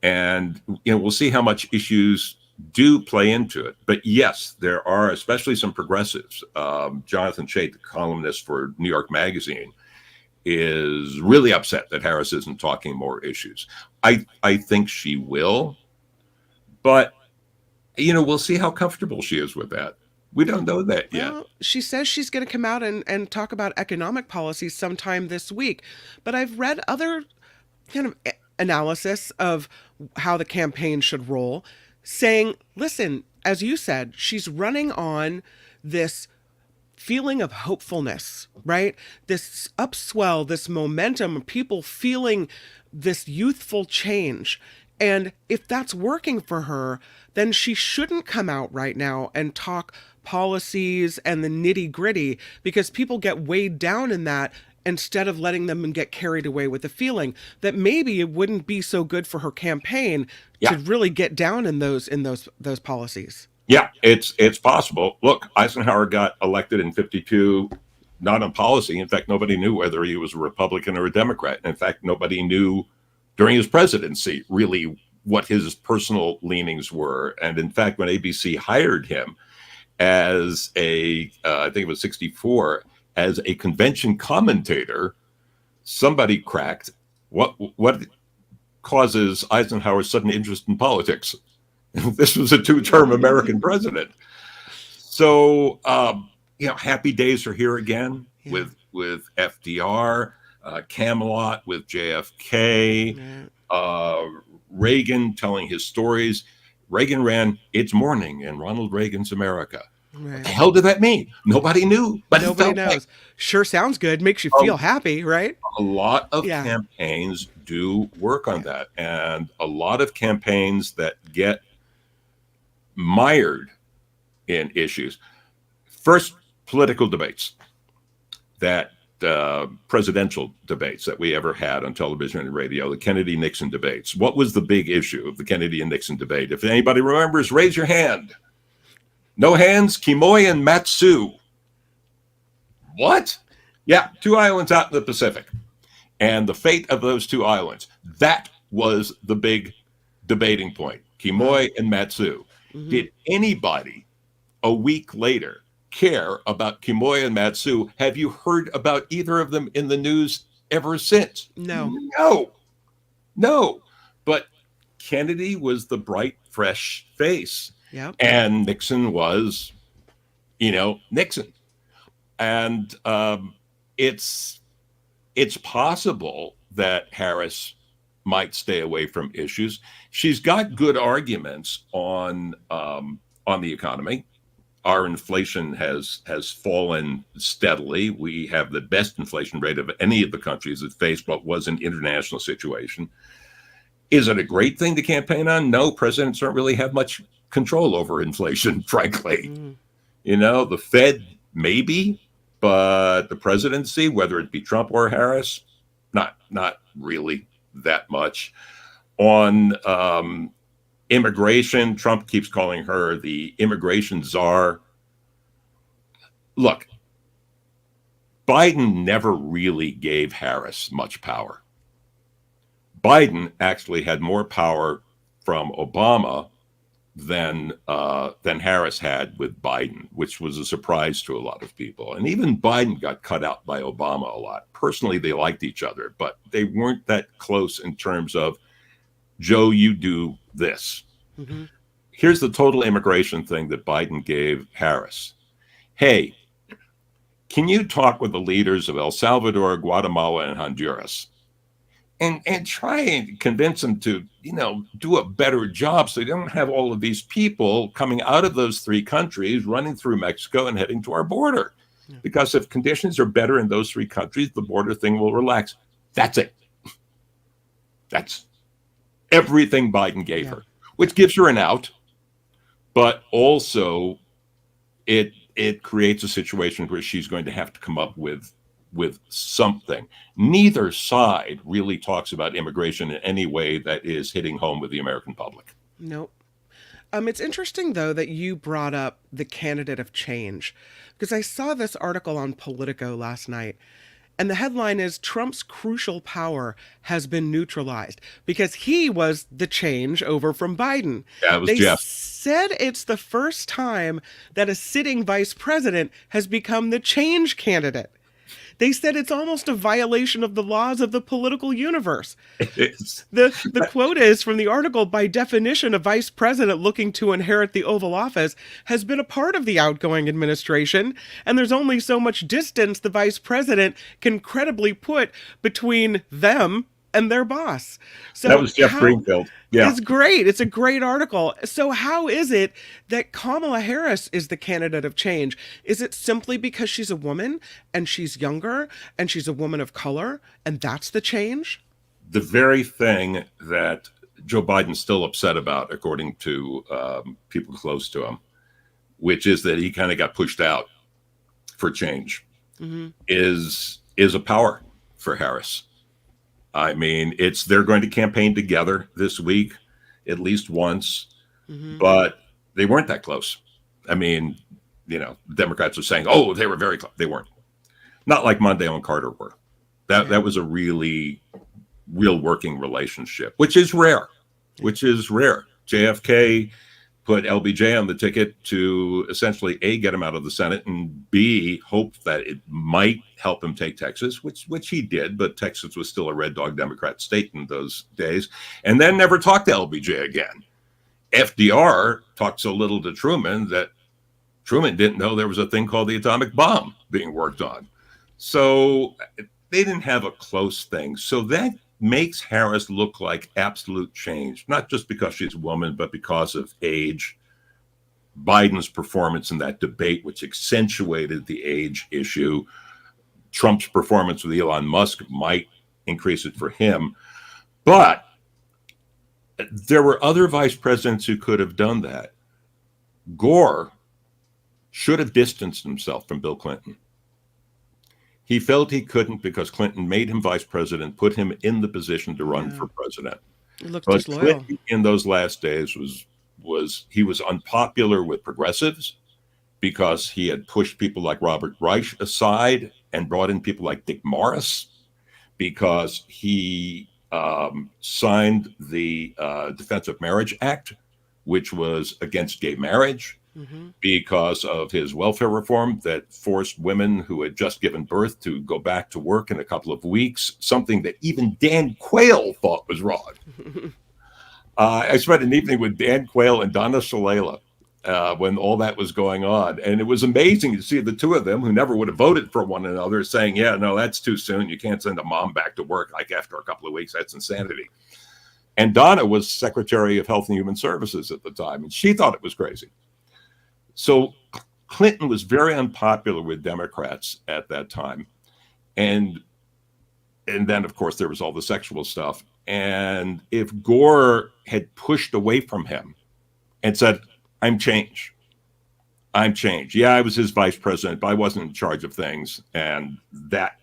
Speaker 12: And, we'll see how much issues do play into it. But yes, there are especially some progressives. Jonathan Chait, the columnist for New York Magazine, is really upset that Harris isn't talking more issues. I think she will, but we'll see how comfortable she is with that. We don't know that yet.
Speaker 6: Well, she says she's going to come out and talk about economic policies sometime this week, but I've read other kind of analysis of how the campaign should roll, saying, listen, as you said, she's running on this feeling of hopefulness, right? This upswell, this momentum, people feeling this youthful change. And if that's working for her, then she shouldn't come out right now and talk policies and the nitty gritty, because people get weighed down in that instead of letting them get carried away with the feeling that maybe it wouldn't be so good for her campaign to really get down in those policies.
Speaker 12: Yeah, it's possible. Look, Eisenhower got elected in 52, not on policy. In fact, nobody knew whether he was a Republican or a Democrat. In fact, nobody knew during his presidency really what his personal leanings were. And in fact, when ABC hired him as I think it was 64, as a convention commentator, somebody cracked what causes Eisenhower's sudden interest in politics. This was a two-term American president. So, happy days are here again with FDR, Camelot with JFK, Reagan telling his stories. Reagan ran It's Morning in Ronald Reagan's America. Right. What the hell did that mean? Nobody knew, but
Speaker 6: nobody knows. Sure sounds good. Makes you feel happy, right?
Speaker 12: A lot of campaigns do work on that, and a lot of campaigns that get mired in issues. First, political debates, that presidential debates that we ever had on television and radio, the Kennedy-Nixon debates. What was the big issue of the Kennedy and Nixon debate? If anybody remembers, raise your hand. No hands, Kimoy and Matsu. What? Yeah, 2 islands out in the Pacific. And the fate of those 2 islands, that was the big debating point. Kimoy and Matsu. Mm-hmm. Did anybody a week later care about Kimoy and Matsu? Have you heard about either of them in the news ever since?
Speaker 6: No.
Speaker 12: But Kennedy was the bright, fresh face.
Speaker 6: Yep.
Speaker 12: And Nixon was, Nixon. And it's possible that Harris might stay away from issues. She's got good arguments on the economy. Our inflation has fallen steadily. We have the best inflation rate of any of the countries that faced what was an international situation. Is it a great thing to campaign on? No, presidents don't really have much control over inflation, frankly. You know, the Fed, maybe, but the presidency, whether it be Trump or Harris, not really that much. On immigration, Trump keeps calling her the immigration czar. Look, Biden never really gave Harris much power. Biden actually had more power from Obama than Harris had with Biden, which was a surprise to a lot of people. And even Biden got cut out by Obama a lot. Personally, they liked each other, but they weren't that close in terms of, Joe, you do this. Here's the total immigration thing that Biden gave Harris. Hey, can you talk with the leaders of El Salvador, Guatemala, and Honduras? And try and convince them to, you know, do a better job so they don't have all of these people coming out of those three countries, running through Mexico and heading to our border. Because if conditions are better in those three countries, the border thing will relax. That's it. That's everything Biden gave her, which gives her an out, but also it creates a situation where she's going to have to come up with something. Neither side really talks about immigration in any way that is hitting home with the American public.
Speaker 6: Nope. It's interesting, though, that you brought up the candidate of change, because I saw this article on Politico last night, and the headline is Trump's crucial power has been neutralized because he was the change over from Biden.
Speaker 12: Yeah, it was
Speaker 6: They
Speaker 12: Jeff.
Speaker 6: said it's the first time that a sitting vice president has become the change candidate. They said it's almost a violation of the laws of the political universe.
Speaker 12: It is.
Speaker 6: The quote is from the article, by definition, a vice president looking to inherit the Oval Office has been a part of the outgoing administration, and there's only so much distance the vice president can credibly put between them and their boss. So
Speaker 12: that was Jeff Greenfield. Yeah.
Speaker 6: It's great. It's a great article. So how is it that Kamala Harris is the candidate of change? Is it simply because she's a woman and she's younger and she's a woman of color and that's the change?
Speaker 12: The very thing that Joe Biden's still upset about, according to people close to him, which is that he kind of got pushed out for change, is a power for Harris. I mean, they're going to campaign together this week, at least once, but they weren't that close. I mean, you know, Democrats are saying, oh, they were very close. They weren't. Not like Mondale and Carter were. That was a real working relationship, which is rare. JFK put LBJ on the ticket to essentially A, get him out of the Senate, and B, hope that it might help him take Texas, which he did, but Texas was still a red dog Democrat state in those days, and then never talked to LBJ again. FDR talked so little to Truman that Truman didn't know there was a thing called the atomic bomb being worked on. So they didn't have a close thing. So that makes Harris look like absolute change, not just because she's a woman, but because of age. Biden's performance in that debate, which accentuated the age issue. Trump's performance with Elon Musk might increase it for him. But there were other vice presidents who could have done that. Gore should have distanced himself from Bill Clinton. He felt he couldn't because Clinton made him vice president, put him in the position to run for president.
Speaker 6: He looked
Speaker 12: But
Speaker 6: disloyal.
Speaker 12: Clinton in those last days was unpopular with progressives because he had pushed people like Robert Reich aside and brought in people like Dick Morris, because he signed the Defense of Marriage Act, which was against gay marriage, because of his welfare reform that forced women who had just given birth to go back to work in a couple of weeks, something that even Dan Quayle thought was wrong. I spent an evening with Dan Quayle and Donna Shalala when all that was going on. And it was amazing to see the two of them, who never would have voted for one another, saying, yeah, no, that's too soon. You can't send a mom back to work like after a couple of weeks. That's insanity. And Donna was Secretary of Health and Human Services at the time, and she thought it was crazy. So Clinton was very unpopular with Democrats at that time. And then, of course, there was all the sexual stuff. And if Gore had pushed away from him and said, I'm changed. Yeah, I was his vice president, but I wasn't in charge of things. And that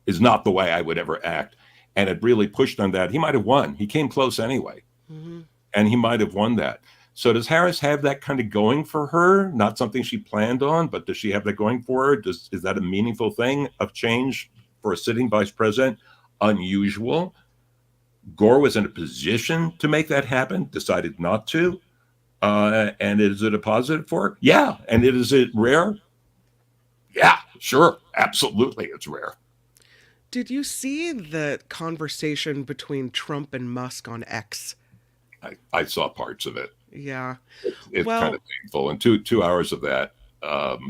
Speaker 12: is not the way I would ever act. And it really pushed on that. He might have won. He came close anyway. Mm-hmm. And he might have won that. So does Harris have that kind of going for her? Not something she planned on, but does she have that going for her? Is that a meaningful thing of change for a sitting vice president? Unusual. Gore was in a position to make that happen, decided not to. And is it a positive for her? Yeah. And is it rare? Yeah, sure. Absolutely. It's rare.
Speaker 6: Did you see the conversation between Trump and Musk on X?
Speaker 12: I saw parts of it.
Speaker 6: Yeah.
Speaker 12: It's kind of painful. And 2 hours of that.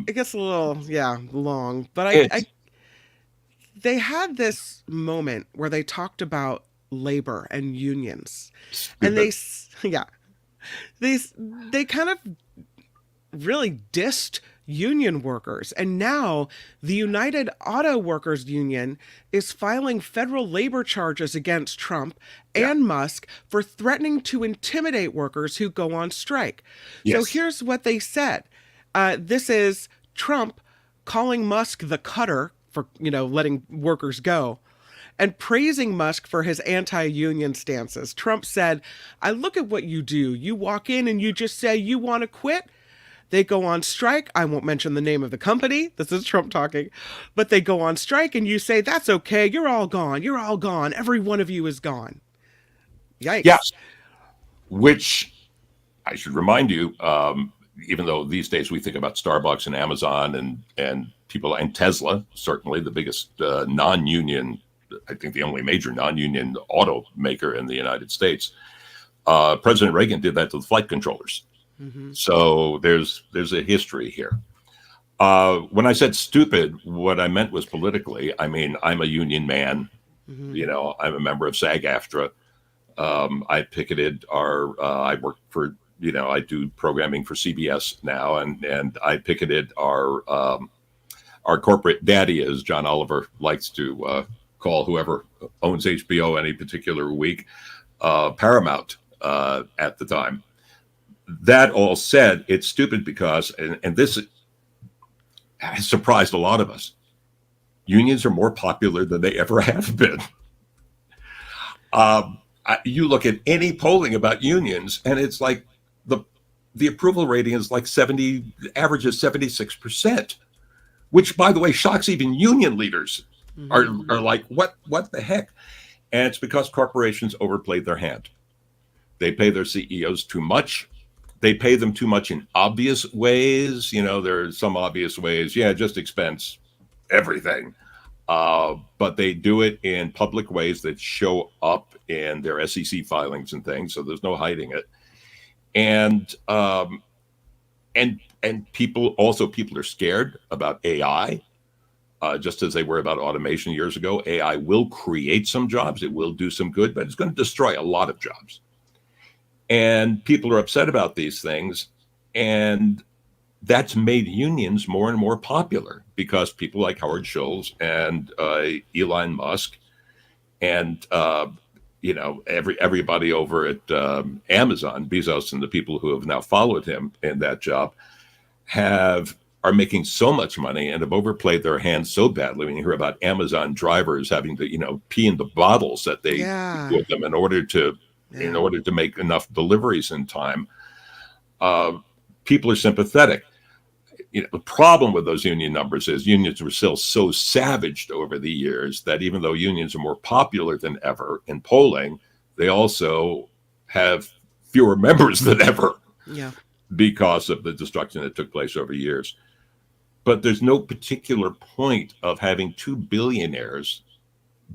Speaker 6: It gets a little, long. But they had this moment where they talked about labor and unions. Stupid. And they kind of really dissed union workers. And now the United Auto Workers Union is filing federal labor charges against Trump and Musk for threatening to intimidate workers who go on strike. Yes. So here's what they said. This is Trump calling Musk the cutter for, letting workers go, and praising Musk for his anti-union stances. Trump said, I look at what you do. You walk in and you just say you want to quit. They go on strike. I won't mention the name of the company. This is Trump talking. But they go on strike and you say, that's okay. You're all gone. You're all gone. Every one of you is gone. Yikes.
Speaker 12: Yes. Which I should remind you, even though these days we think about Starbucks and Amazon and people and Tesla, certainly the biggest non-union, I think the only major non-union automaker in the United States. President Reagan did that to the flight controllers. Mm-hmm. So there's a history here. When I said stupid, what I meant was politically. I mean, I'm a union man. Mm-hmm. I'm a member of SAG-AFTRA. I picketed I work for, I do programming for CBS now, and I picketed our corporate daddy, as John Oliver likes to call whoever owns HBO any particular week, Paramount at the time. That all said, it's stupid because, and this has surprised a lot of us, unions are more popular than they ever have been. You look at any polling about unions, and it's like the approval rating is like averages 76%, which, by the way, shocks even union leaders. Mm-hmm. Are like, what the heck? And it's because corporations overplayed their hand. They pay their CEOs too much. They pay them too much in obvious ways. There are some obvious ways. Yeah, just expense everything. But they do it in public ways that show up in their SEC filings and things. So there's no hiding it. And people are scared about AI, just as they were about automation years ago. AI will create some jobs. It will do some good, but it's going to destroy a lot of jobs. And people are upset about these things. And that's made unions more and more popular because people like Howard Schultz and Elon Musk and, everybody over at Amazon, Bezos, and the people who have now followed him in that job are making so much money and have overplayed their hands so badly. When you hear about Amazon drivers having to, pee in the bottles that they with them in order to make enough deliveries in time, people are sympathetic. The problem with those union numbers is unions were still so savaged over the years that even though unions are more popular than ever in polling, they also have fewer members than ever because of the destruction that took place over years. But there's no particular point of having two billionaires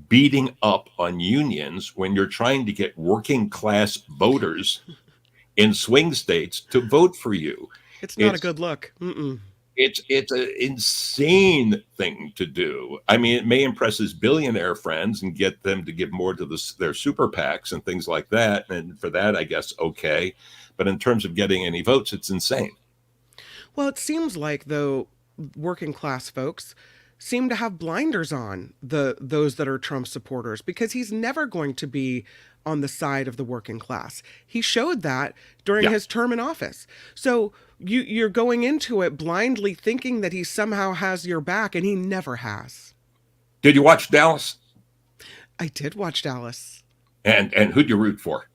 Speaker 12: beating up on unions when you're trying to get working class voters in swing states to vote for you.
Speaker 6: It's not a good look. Mm-mm.
Speaker 12: It's an insane thing to do. I mean, it may impress his billionaire friends and get them to give more to their super PACs and things like that. And for that, I guess, okay. But in terms of getting any votes, it's insane.
Speaker 6: Well, it seems like, though, working class folks, seem to have blinders on, those that are Trump supporters, because he's never going to be on the side of the working class. He showed that during his term in office. So you're going into it blindly thinking that he somehow has your back, and he never has.
Speaker 12: Did you watch Dallas?
Speaker 6: I did watch Dallas.
Speaker 12: And who'd you root for?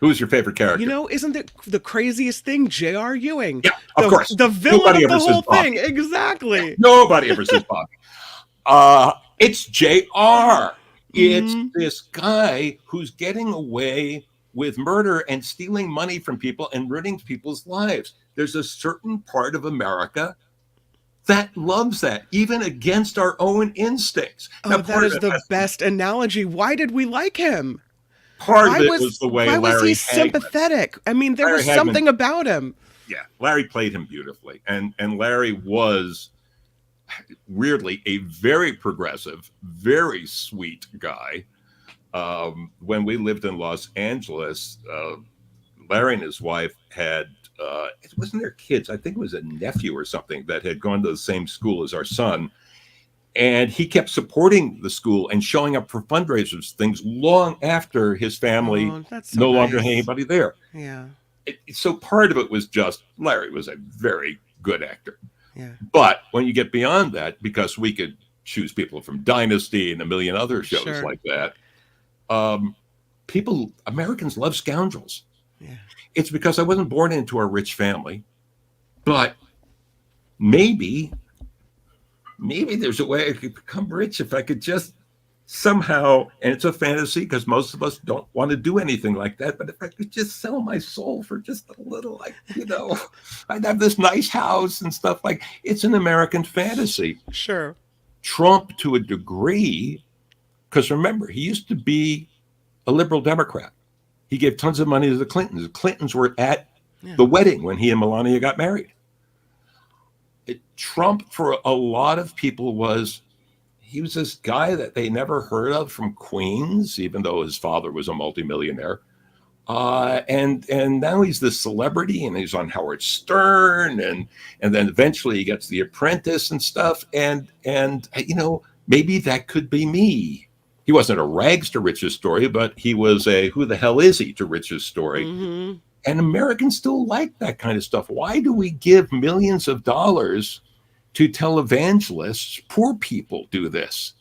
Speaker 12: Who was your favorite character?
Speaker 6: You know, isn't it the craziest thing? J.R. Ewing.
Speaker 12: Yeah, of course.
Speaker 6: The villain
Speaker 12: Nobody
Speaker 6: of the
Speaker 12: ever
Speaker 6: whole
Speaker 12: says Bobby.
Speaker 6: thing. Exactly.
Speaker 12: Nobody ever says Bobby. It's J.R. It's this guy who's getting away with murder and stealing money from people and ruining people's lives. There's a certain part of America that loves that, even against our own instincts.
Speaker 6: Oh, that is the best analogy. Why did we like him?
Speaker 12: Part of it was the way
Speaker 6: Larry was he sympathetic? I mean, there was something about him.
Speaker 12: Yeah, Larry played him beautifully. And Larry was, weirdly, a very progressive, very sweet guy. When we lived in Los Angeles, Larry and his wife had, it wasn't their kids, I think it was a nephew or something that had gone to the same school as our son. And he kept supporting the school and showing up for fundraisers, things long after his family no longer had anybody there.
Speaker 6: Yeah.
Speaker 12: So part of it was just Larry was a very good actor.
Speaker 6: Yeah.
Speaker 12: But when you get beyond that, because we could choose people from Dynasty and a million other shows like that, Americans love scoundrels.
Speaker 6: Yeah.
Speaker 12: It's because I wasn't born into a rich family, but maybe there's a way I could become rich if I could just somehow, and it's a fantasy because most of us don't want to do anything like that, but if I could just sell my soul for just a little, like, I'd have this nice house and stuff. Like, it's an American fantasy.
Speaker 6: Sure.
Speaker 12: Trump, to a degree, because remember, he used to be a liberal Democrat. He gave tons of money to the Clintons. The Clintons were at the wedding when he and Melania got married. Trump, for a lot of people, he was this guy that they never heard of from Queens, even though his father was a multimillionaire. And now he's this celebrity, and he's on Howard Stern, and then eventually he gets The Apprentice and stuff. And maybe that could be me. He wasn't a rags to riches story, but he was a who the hell is he to riches story. Mm-hmm. And Americans still like that kind of stuff. Why do we give millions of dollars to televangelists? Poor people do this.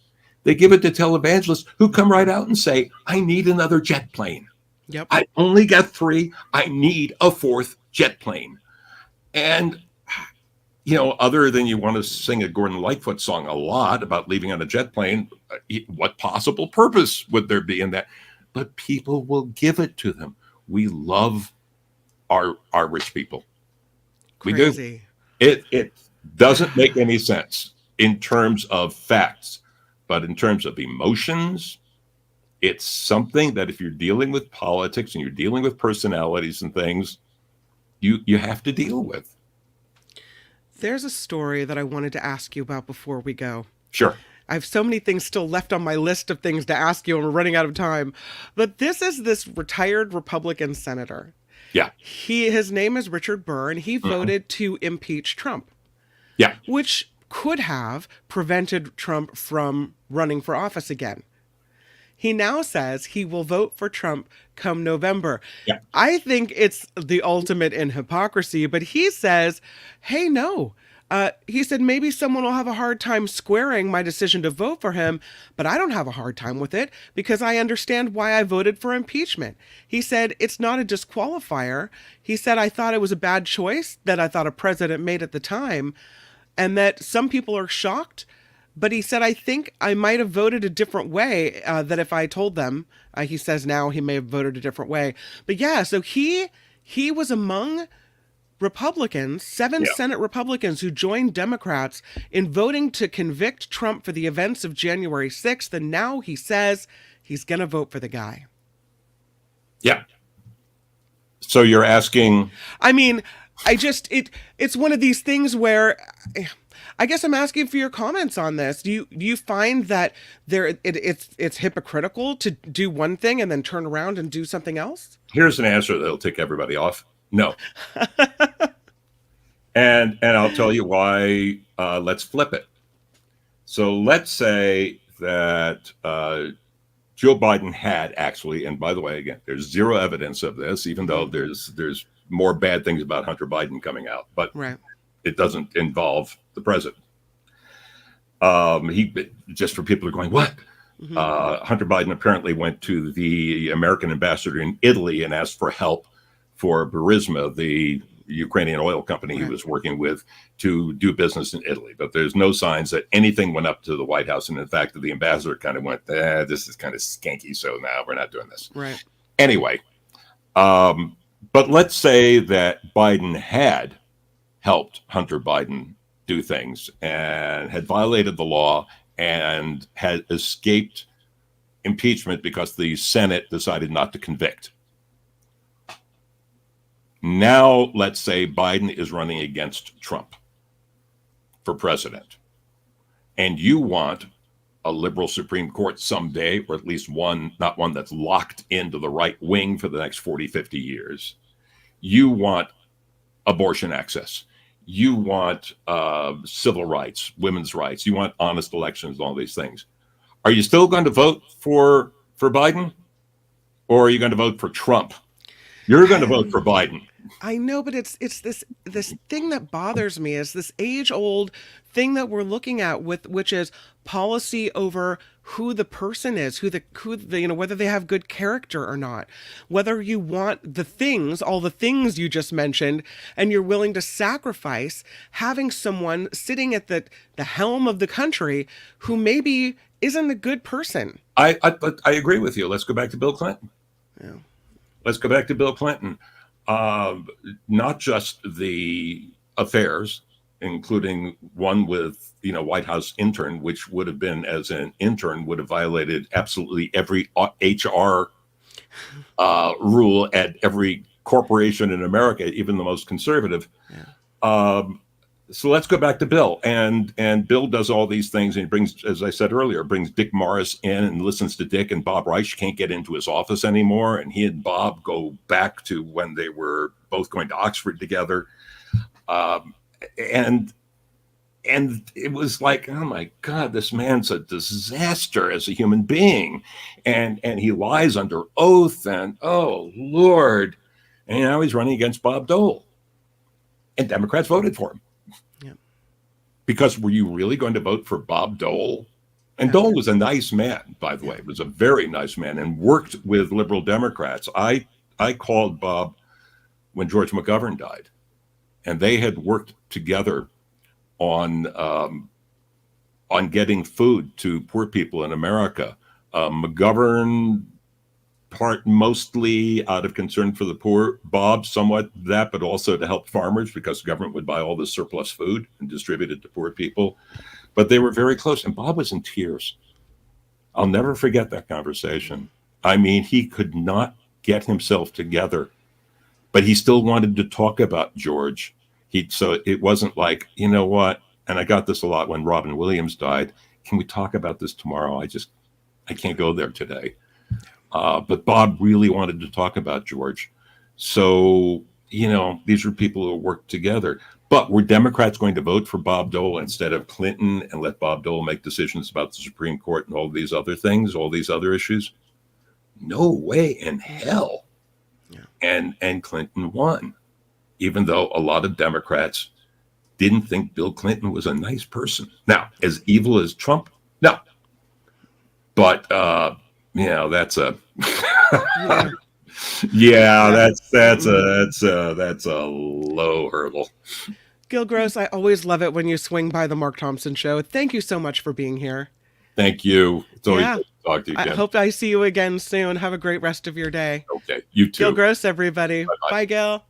Speaker 12: They give it to televangelists who come right out and say, I need another jet plane.
Speaker 6: Yep.
Speaker 12: I only got 3. I need a 4th jet plane. And, other than you want to sing a Gordon Lightfoot song a lot about leaving on a jet plane, what possible purpose would there be in that? But people will give it to them. We love our rich people.
Speaker 6: Crazy.
Speaker 12: We do. It doesn't make any sense in terms of facts, but in terms of emotions, it's something that if you're dealing with politics and you're dealing with personalities and things, you have to deal with.
Speaker 6: There's a story that I wanted to ask you about before we go.
Speaker 12: Sure.
Speaker 6: I have so many things still left on my list of things to ask you, and we're running out of time. But this is this retired Republican senator.
Speaker 12: Yeah.
Speaker 6: His name is Richard Burr, and he voted to impeach Trump.
Speaker 12: Yeah.
Speaker 6: Which could have prevented Trump from running for office again. He now says he will vote for Trump come November.
Speaker 12: Yeah.
Speaker 6: I think it's the ultimate in hypocrisy, but he says, hey, no. He said, maybe someone will have a hard time squaring my decision to vote for him, but I don't have a hard time with it because I understand why I voted for impeachment. He said, it's not a disqualifier. He said, I thought it was a bad choice that I thought a president made at the time, and that some people are shocked. But he said, I think I might have voted a different way than if I told them. He says now he may have voted a different way. But yeah, so he was among Republicans, 7 Senate Republicans who joined Democrats in voting to convict Trump for the events of January 6th. And now he says he's going to vote for the guy.
Speaker 12: Yeah. So you're asking...
Speaker 6: I mean, it's one of these things where... I guess I'm asking for your comments on this. Do you find that it's hypocritical to do one thing and then turn around and do something else?
Speaker 12: Here's an answer that'll tick everybody off. No. and I'll tell you why. Let's flip it. So let's say that Joe Biden had actually, and by the way, again, there's zero evidence of this, even though there's more bad things about Hunter Biden coming out, but it doesn't involve the president. He just for people who are going, what? Hunter Biden apparently went to the American ambassador in Italy and asked for help for Burisma, the Ukrainian oil company he was working with, to do business in Italy. But there's no signs that anything went up to the White House. And in fact, the ambassador kind of went, this is kind of skanky, so now we're not doing this.
Speaker 6: Right.
Speaker 12: Anyway, but let's say that Biden had helped Hunter Biden do things and had violated the law and had escaped impeachment because the Senate decided not to convict. Now, let's say Biden is running against Trump for president, and you want a liberal Supreme Court someday, or at least one, not one that's locked into the right wing for the next 40, 50 years. You want abortion access. You want civil rights, women's rights. You want honest elections, all these things. Are you still going to vote for Biden, or are you going to vote for Trump? You're going to vote for Biden.
Speaker 6: I know, but it's this thing that bothers me is this age-old thing that we're looking at which is policy over who the person is, who the whether they have good character or not, whether you want all the things you just mentioned, and you're willing to sacrifice having someone sitting at the helm of the country who maybe isn't a good person.
Speaker 12: I agree with you. Let's go back to Bill Clinton. Yeah. Let's go back to Bill Clinton. Not just the affairs, including one with, White House intern, which would have been, as an intern, would have violated absolutely every HR rule at every corporation in America, even the most conservative. Yeah. So let's go back to Bill. And Bill does all these things, and he brings, as I said earlier, brings Dick Morris in and listens to Dick, and Bob Reich can't get into his office anymore. And he and Bob go back to when they were both going to Oxford together. And it was like, oh my God, this man's a disaster as a human being. And he lies under oath, and oh Lord. And now he's running against Bob Dole. And Democrats voted for him. Because were you really going to vote for Bob Dole? And Dole was a nice man, by the way, was a very nice man and worked with liberal Democrats. I called Bob when George McGovern died, and they had worked together on getting food to poor people in America. McGovern part mostly out of concern for the poor, Bob somewhat that, but also to help farmers because the government would buy all this surplus food and distribute it to poor people. But they were very close, and Bob was in tears. I'll never forget that conversation. I mean, he could not get himself together, but he still wanted to talk about George. So it wasn't like, you know what, and I got this a lot when Robin Williams died. Can we talk about this tomorrow? I can't go there today. But Bob really wanted to talk about George. So, these are people who worked together. But were Democrats going to vote for Bob Dole instead of Clinton and let Bob Dole make decisions about the Supreme Court and all these other things, all these other issues? No way in hell. Yeah. And Clinton won, even though a lot of Democrats didn't think Bill Clinton was a nice person. Now, as evil as Trump? No. But, that's a that's a low hurdle.
Speaker 6: Gil Gross, I always love it when you swing by the Mark Thompson Show. Thank you so much for being here.
Speaker 12: Thank you. It's always good to talk to you again.
Speaker 6: I hope I see you again soon. Have a great rest of your day.
Speaker 12: Okay, you too.
Speaker 6: Gil Gross, everybody.
Speaker 12: Bye-bye.
Speaker 6: Bye, Gil.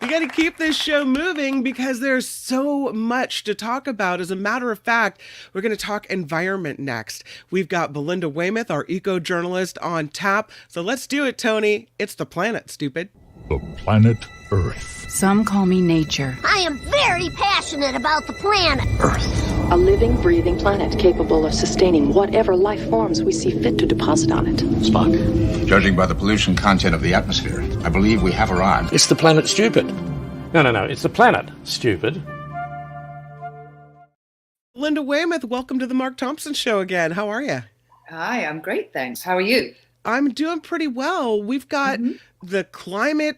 Speaker 6: We got to keep this show moving because there's so much to talk about. As a matter of fact, we're going to talk environment next. We've got Belinda Waymouth, our eco-journalist, on tap. So let's do it, Tony. It's the planet, stupid.
Speaker 11: The planet Earth.
Speaker 13: Some call me nature.
Speaker 14: I am very passionate about the planet
Speaker 13: Earth.
Speaker 15: A living, breathing planet capable of sustaining whatever life forms we see fit to deposit on it.
Speaker 16: Spock, judging by the pollution content of the atmosphere, I believe we have arrived.
Speaker 5: It's the planet, stupid.
Speaker 17: No. It's the planet, stupid.
Speaker 6: Belinda Waymouth, welcome to the Mark Thompson Show again. How are you?
Speaker 13: Hi, I'm great, thanks. How are you?
Speaker 6: I'm doing pretty well. We've got the climate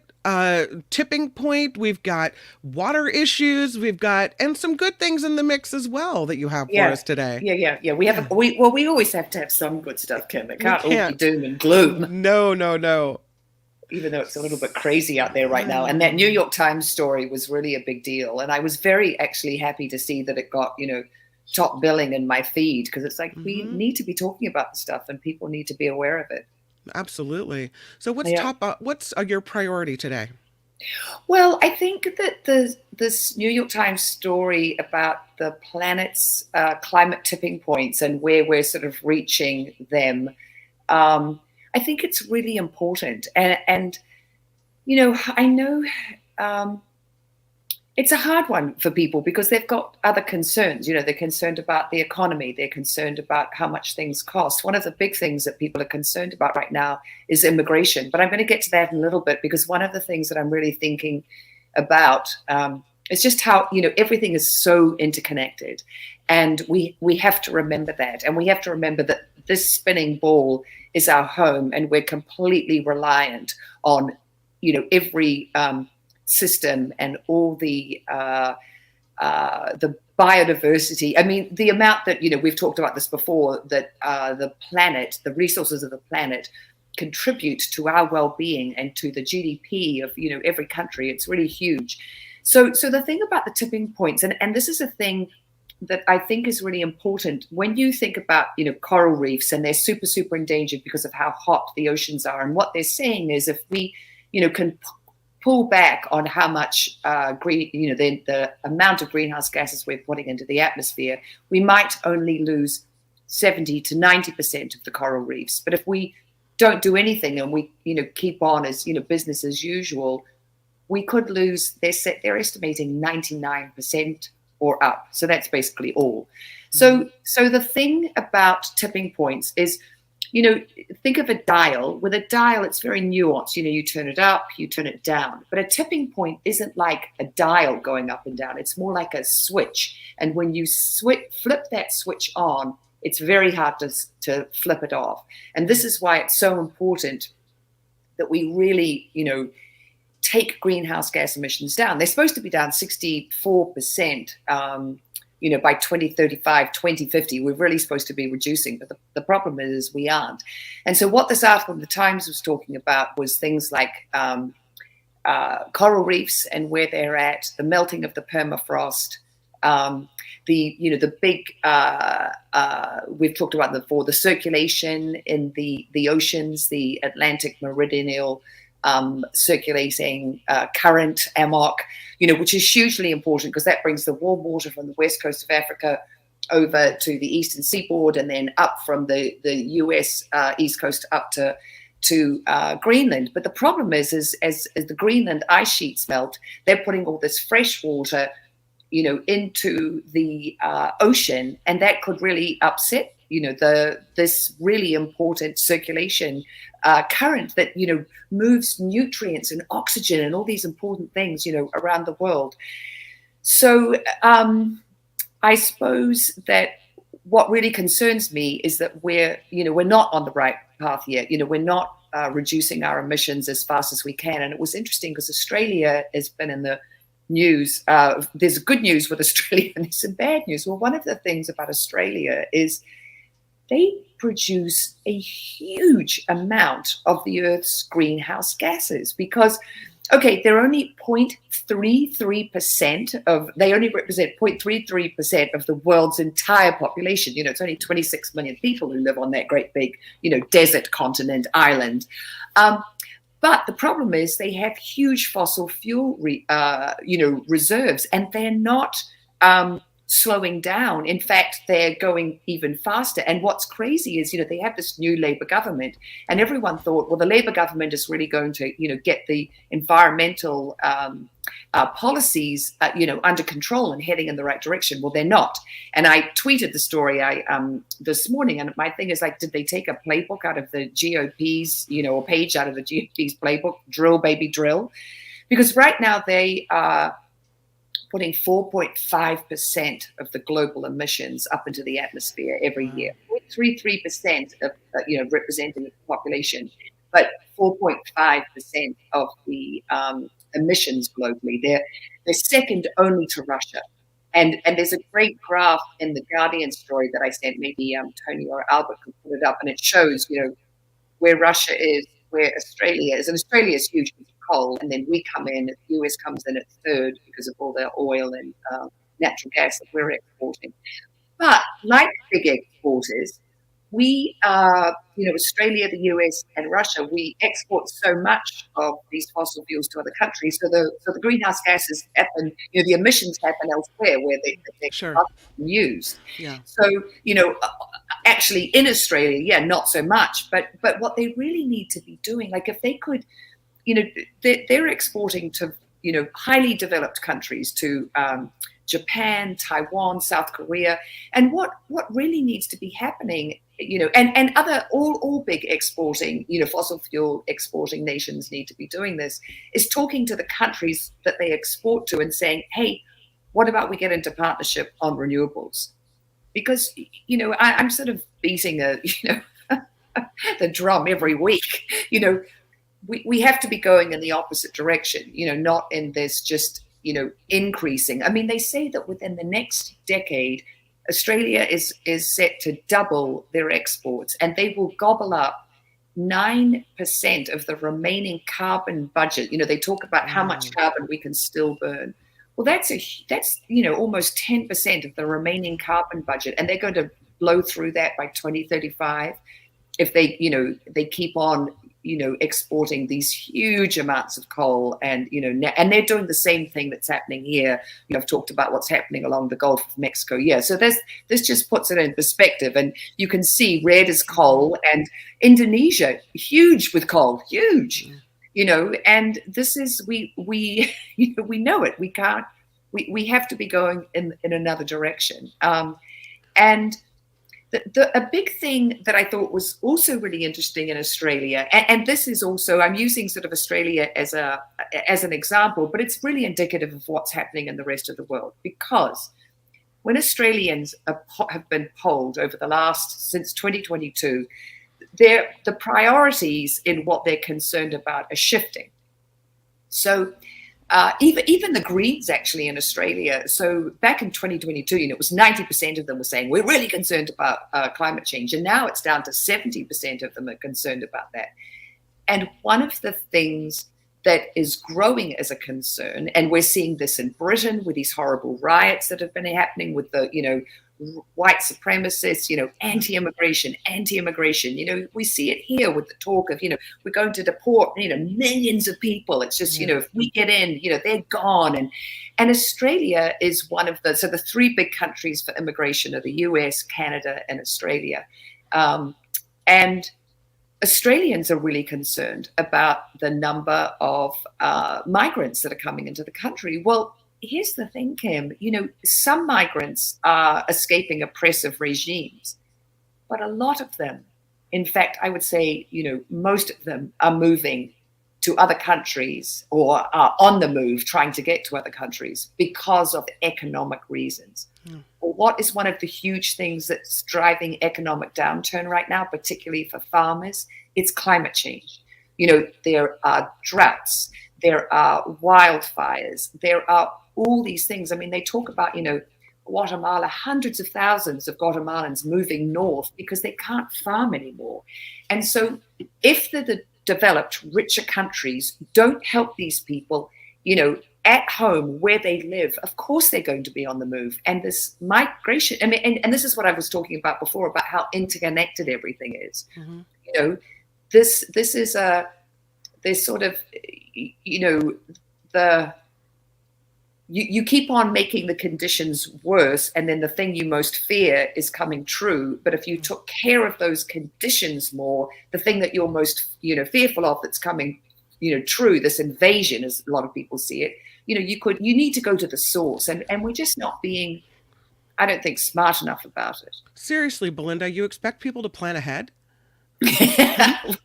Speaker 6: tipping point. We've got water issues. We've got, and some good things in the mix as well that you have for us today.
Speaker 13: Yeah. We always have to have some good stuff, Kim. It can't all be doom and gloom.
Speaker 6: No.
Speaker 13: Even though it's a little bit crazy out there right now. And that New York Times story was really a big deal. And I was very actually happy to see that it got, top billing in my feed, because it's like we need to be talking about the stuff and people need to be aware of it.
Speaker 6: Absolutely. So what's your priority today?
Speaker 13: Well, I think that this New York Times story about the planet's climate tipping points and where we're sort of reaching them, I think it's really important. And I know it's a hard one for people because they've got other concerns. They're concerned about the economy. They're concerned about how much things cost. One of the big things that people are concerned about right now is immigration. But I'm going to get to that in a little bit, because one of the things that I'm really thinking about is just how, everything is so interconnected. And we have to remember that. And we have to remember that this spinning ball is our home, and we're completely reliant on, every system and all the biodiversity. I mean, the amount that, we've talked about this before, that the planet, the resources of the planet contribute to our well-being and to the GDP of, every country. It's really huge. So the thing about the tipping points, and this is a thing that I think is really important when you think about, coral reefs, and they're super, super endangered because of how hot the oceans are. And what they're saying is, if we, can pull back on how much the amount of greenhouse gases we're putting into the atmosphere, we might only lose 70 to 90% of the coral reefs. But if we don't do anything and we, keep on as, business as usual, we could lose, they're estimating 99% or up. So that's basically all. So the thing about tipping points is, think of a dial. With a dial, it's very nuanced. You turn it up, you turn it down. But a tipping point isn't like a dial going up and down. It's more like a switch. And when you flip that switch on, it's very hard to flip it off. And this is why it's so important that we really, take greenhouse gas emissions down. They're supposed to be down 64%. By 2035, 2050, we're really supposed to be reducing, but the problem is we aren't. And so what this article in the Times was talking about was things like coral reefs and where they're at, the melting of the permafrost, the big, we've talked about before, the circulation in the oceans, the Atlantic meridional circulating current, AMOC, which is hugely important because that brings the warm water from the west coast of Africa over to the eastern seaboard, and then up from the US east coast up to Greenland. But the problem is as the Greenland ice sheets melt, they're putting all this fresh water, into the ocean, and that could really upset, this really important circulation current that, moves nutrients and oxygen and all these important things, around the world. So I suppose that what really concerns me is that we're not on the right path yet. We're not reducing our emissions as fast as we can. And it was interesting because Australia has been in the news. There's good news with Australia and there's some bad news. Well, one of the things about Australia is they produce a huge amount of the Earth's greenhouse gases because, they're only 0.33% they only represent 0.33% of the world's entire population. It's only 26 million people who live on that great big, desert continent island. But the problem is they have huge fossil fuel, reserves, and they're not slowing down. In fact, they're going even faster. And what's crazy is, they have this new Labour government, and everyone thought, well, the Labour government is really going to, get the environmental policies, under control and heading in the right direction. Well, they're not. And I tweeted the story this morning, and my thing is like, did they take a playbook out of the GOP's, a page out of the GOP's playbook, drill, baby, drill? Because right now they are putting 4.5% of the global emissions up into the atmosphere every year. 0.33% of representing the population, but 4.5% of the emissions globally. They're second only to Russia. And there's a great graph in the Guardian story that I sent. Maybe Tony or Albert could put it up, and it shows where Russia is, where Australia is, and Australia is huge with coal, and then we come in. The US comes in at third because of all the oil and natural gas that we're exporting. But like big exporters, we Australia, the US, and Russia, we export so much of these fossil fuels to other countries. So the greenhouse gases happen, the emissions happen elsewhere where they're used. Yeah. So, actually in Australia, not so much. But what they really need to be doing, like if they could, they're exporting to, highly developed countries, to Japan, Taiwan, South Korea. And what really needs to be happening, and other all big exporting, fossil fuel exporting nations need to be doing this, is talking to the countries that they export to and saying, hey, what about we get into partnership on renewables? Because, I'm sort of beating the drum every week. We have to be going in the opposite direction, not in this just, increasing. I mean, they say that within the next decade, Australia is set to double their exports, and they will gobble up 9% of the remaining carbon budget. They talk about how much carbon we can still burn. Well, that's almost 10% of the remaining carbon budget, and they're going to blow through that by 2035 if they keep on exporting these huge amounts of coal, and and they're doing the same thing that's happening here. I've talked about what's happening along the Gulf of Mexico. Yeah, so this just puts it in perspective, and you can see red is coal, and Indonesia huge with coal, huge. And this is we know it. We can't. We have to be going in another direction. And a big thing that I thought was also really interesting in Australia, and this is also, I'm using sort of Australia as an example, but it's really indicative of what's happening in the rest of the world. Because when Australians have been polled over since 2022, the priorities in what they're concerned about are shifting. So even the Greens actually in Australia, so back in 2022, it was 90% of them were saying we're really concerned about climate change, and now it's down to 70% of them are concerned about that. And one of the things that is growing as a concern, and we're seeing this in Britain with these horrible riots that have been happening with the white supremacists, anti-immigration. We see it here with the talk of, we're going to deport, millions of people. It's just, if we get in, they're gone. And Australia is one of the three big countries for immigration are the US, Canada, and Australia. And Australians are really concerned about the number of migrants that are coming into the country. Well, here's the thing, Kim, some migrants are escaping oppressive regimes, but a lot of them, in fact, I would say, most of them are moving to other countries or are on the move trying to get to other countries because of economic reasons. Well, what is one of the huge things that's driving economic downturn right now, particularly for farmers? It's climate change. There are droughts, there are wildfires, there are all these things. I mean, they talk about, Guatemala, hundreds of thousands of Guatemalans moving north because they can't farm anymore. And so if the developed, richer countries don't help these people, at home where they live, of course they're going to be on the move. And this migration, and this is what I was talking about before, about how interconnected everything is. Mm-hmm. This is this sort of, you keep on making the conditions worse, and then the thing you most fear is coming true. But if you took care of those conditions more, the thing that you're most, fearful of that's coming, true, this invasion, as a lot of people see it, you need to go to the source, and we're just not being, I don't think, smart enough about it.
Speaker 6: Seriously, Belinda, you expect people to plan ahead?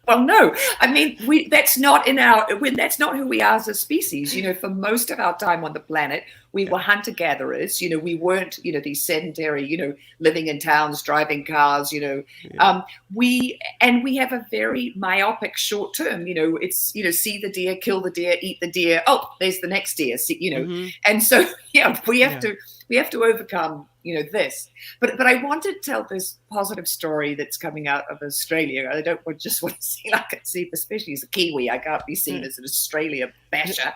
Speaker 13: Well, no. I mean, that's not who we are as a species. For most of our time on the planet, We were hunter-gatherers, we weren't, these sedentary, living in towns, driving cars, we have a very myopic short term, it's, see the deer, kill the deer, eat the deer. Oh, there's the next deer, And so, we have to overcome, this. But I want to tell this positive story that's coming out of Australia. I don't just want to seem like especially as a Kiwi, I can't be seen as an Australia basher.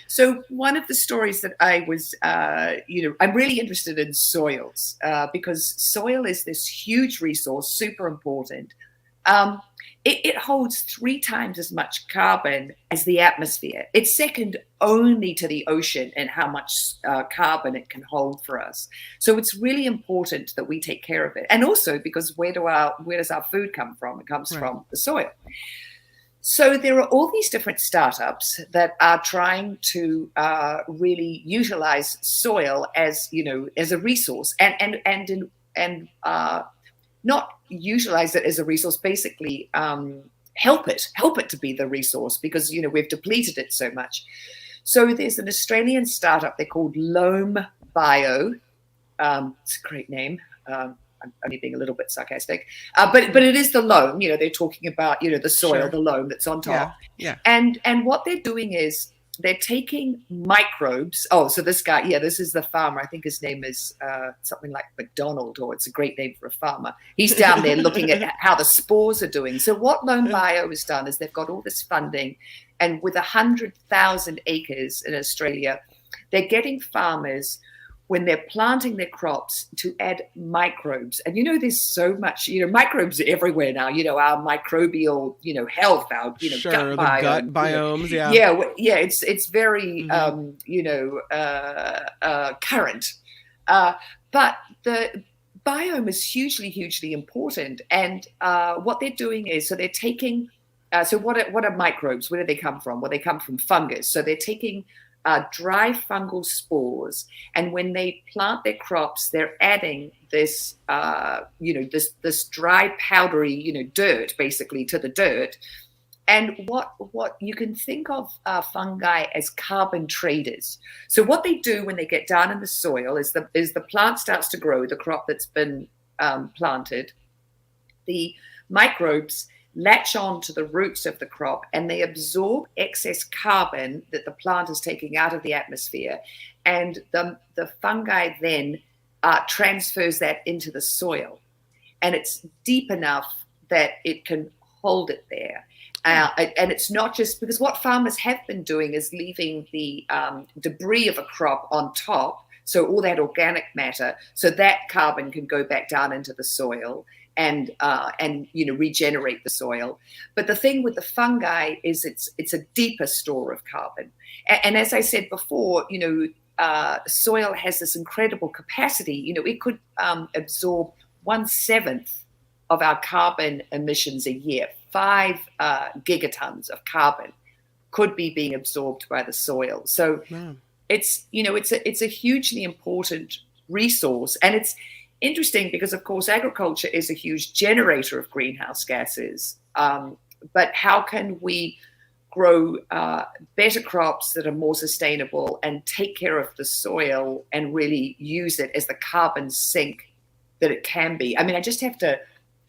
Speaker 13: So one of the stories that I was, I'm really interested in soils because soil is this huge resource, super important. It holds 3 times as much carbon as the atmosphere. It's second only to the ocean in how much carbon it can hold for us. So it's really important that we take care of it. And also because where does our food come from? It comes from the soil. So there are all these different startups that are trying to really utilize soil as a resource and not utilize it as a resource, basically help it to be the resource because we've depleted it so much. So there's an Australian startup, they're called Loam Bio. It's a great name. I'm only being a little bit sarcastic, but it is the loam. They're talking about the soil, the loam that's on top.
Speaker 6: Yeah.
Speaker 13: And what they're doing is they're taking microbes. Oh, so this guy, this is the farmer. I think his name is something like McDonald, or it's a great name for a farmer. He's down there looking at how the spores are doing. So what Loam Bio has done is they've got all this funding, and with 100,000 acres in Australia, they're getting farmers when they're planting their crops to add microbes. And there's so much, microbes are everywhere now, our microbial, health, our, gut biome.
Speaker 6: Gut biomes,
Speaker 13: it's very, current. But the biome is hugely important. And what they're doing is, so they're taking, so what are microbes? Where do they come from? Well, they come from fungus. So they're taking dry fungal spores, and when they plant their crops, they're adding this, this dry powdery, dirt basically to the dirt. And what you can think of fungi as carbon traders. So what they do when they get down in the soil is the plant starts to grow, the crop that's been planted, the microbes latch on to the roots of the crop and they absorb excess carbon that the plant is taking out of the atmosphere. And the fungi then transfers that into the soil. And it's deep enough that it can hold it there. And it's not just because what farmers have been doing is leaving the debris of a crop on top. So all that organic matter, so that carbon can go back down into the soil and regenerate the soil. But the thing with the fungi is it's a deeper store of carbon. And as I said before, soil has this incredible capacity. It could absorb 1/7 of our carbon emissions a year. 5 gigatons of carbon could be being absorbed by the soil. So it's a hugely important resource. And it's interesting because, of course, agriculture is a huge generator of greenhouse gases. But how can we grow better crops that are more sustainable and take care of the soil and really use it as the carbon sink that it can be? I mean, I just have to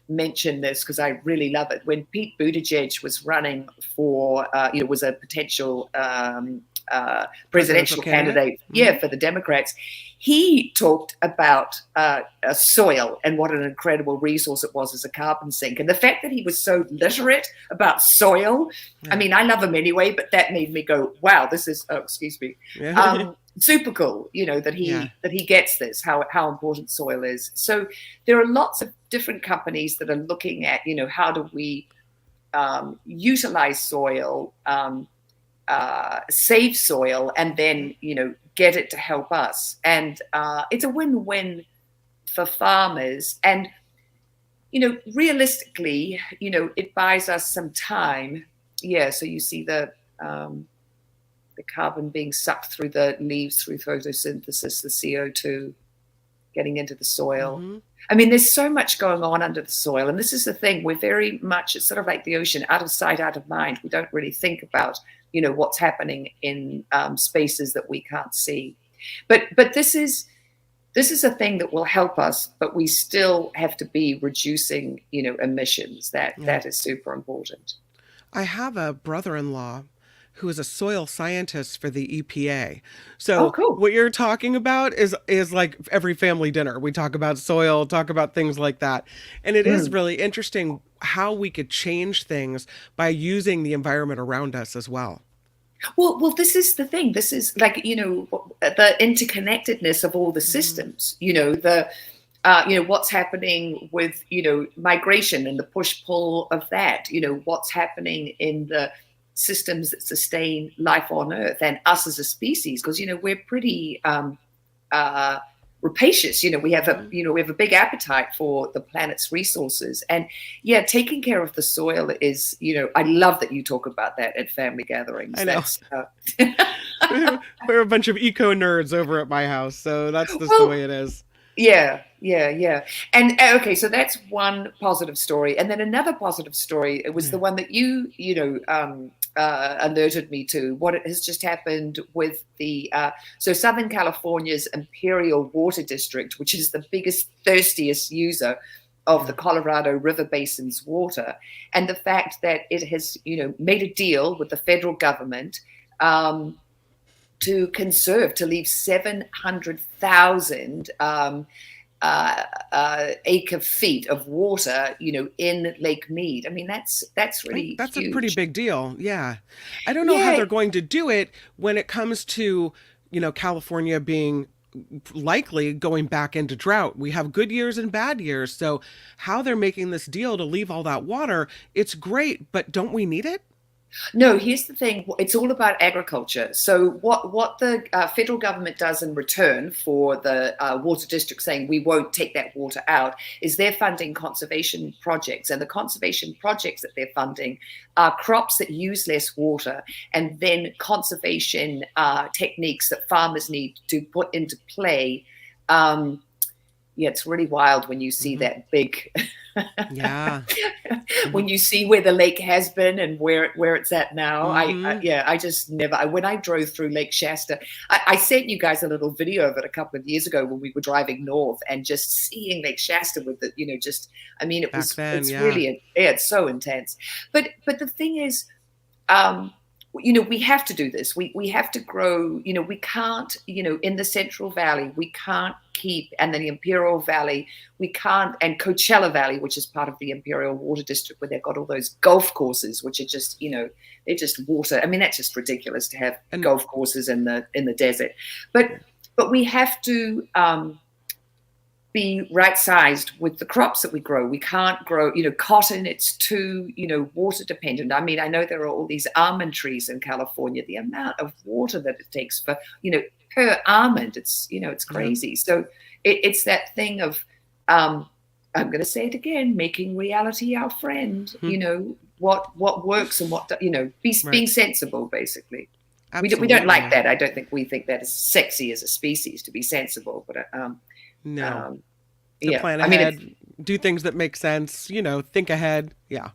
Speaker 13: mention this because I really love it. When Pete Buttigieg was running for, was a potential presidential candidate, for the Democrats, he talked about soil and what an incredible resource it was as a carbon sink. And the fact that he was so literate about soil, I mean, I love him anyway, but that made me go, wow, this is, super cool, that he gets this, how important soil is. So there are lots of different companies that are looking at, how do we utilize soil, save soil, and then, get it to help us. And it's a win-win for farmers. And, realistically, it buys us some time. Yeah, so you see the carbon being sucked through the leaves through photosynthesis, the CO2 getting into the soil. I mean, there's so much going on under the soil. And this is the thing, we're very much, it's sort of like the ocean, out of sight, out of mind. We don't really think about, what's happening in spaces that we can't see. But this is a thing that will help us, but we still have to be reducing, emissions. That is super important.
Speaker 6: I have a brother-in-law who is a soil scientist for the EPA. So what you're talking about is like every family dinner. We talk about soil, talk about things like that. And it is really interesting how we could change things by using the environment around us as well.
Speaker 13: Well, this is the thing. This is like, the interconnectedness of all the systems, what's happening with, migration and the push-pull of that, what's happening in the systems that sustain life on Earth and us as a species, because, we're pretty rapacious. We have a big appetite for the planet's resources. And taking care of the soil is, I love that you talk about that at family gatherings.
Speaker 6: I know. We're a bunch of eco nerds over at my house, so that's just the way it is.
Speaker 13: Yeah. And okay, so that's one positive story. And then another positive story, it was the one that you alerted me to, what has just happened with the, so Southern California's Imperial Water District, which is the biggest, thirstiest user of the Colorado River Basin's water. And the fact that it has, made a deal with the federal government to leave 700,000 acre feet of water, in Lake Mead. I mean, that's really
Speaker 6: that's
Speaker 13: huge.
Speaker 6: A pretty big deal. Yeah. I don't know how they're going to do it when it comes to, California being likely going back into drought. We have good years and bad years. So how they're making this deal to leave all that water, it's great, but don't we need it?
Speaker 13: No, here's the thing. It's all about agriculture. So what the federal government does in return for the water district saying we won't take that water out is they're funding conservation projects. And the conservation projects that they're funding are crops that use less water and then conservation techniques that farmers need to put into play. It's really wild when you see that big... when you see where the lake has been and where it's at now. I just never, when I drove through Lake Shasta, I sent you guys a little video of it a couple of years ago when we were driving north and just seeing Lake Shasta with the, it's really, it's so intense. But the thing is, we have to do this. We have to grow, we can't, in the Central Valley, we can't keep, and then the Imperial Valley, we can't, and Coachella Valley, which is part of the Imperial Water District, where they've got all those golf courses, which are just, they're just water. I mean, that's just ridiculous to have golf courses in the desert. But we have to be right-sized with the crops that we grow. We can't grow, cotton, it's too, water dependent. I mean, I know there are all these almond trees in California, the amount of water that it takes for, per almond, it's, it's crazy. So it's that thing of, I'm going to say it again, making reality our friend, what works and what, being sensible, basically. We don't like that. I don't think we think that is sexy as a species to be sensible, but
Speaker 6: no. Plan ahead, do things that make sense, think ahead. Yeah.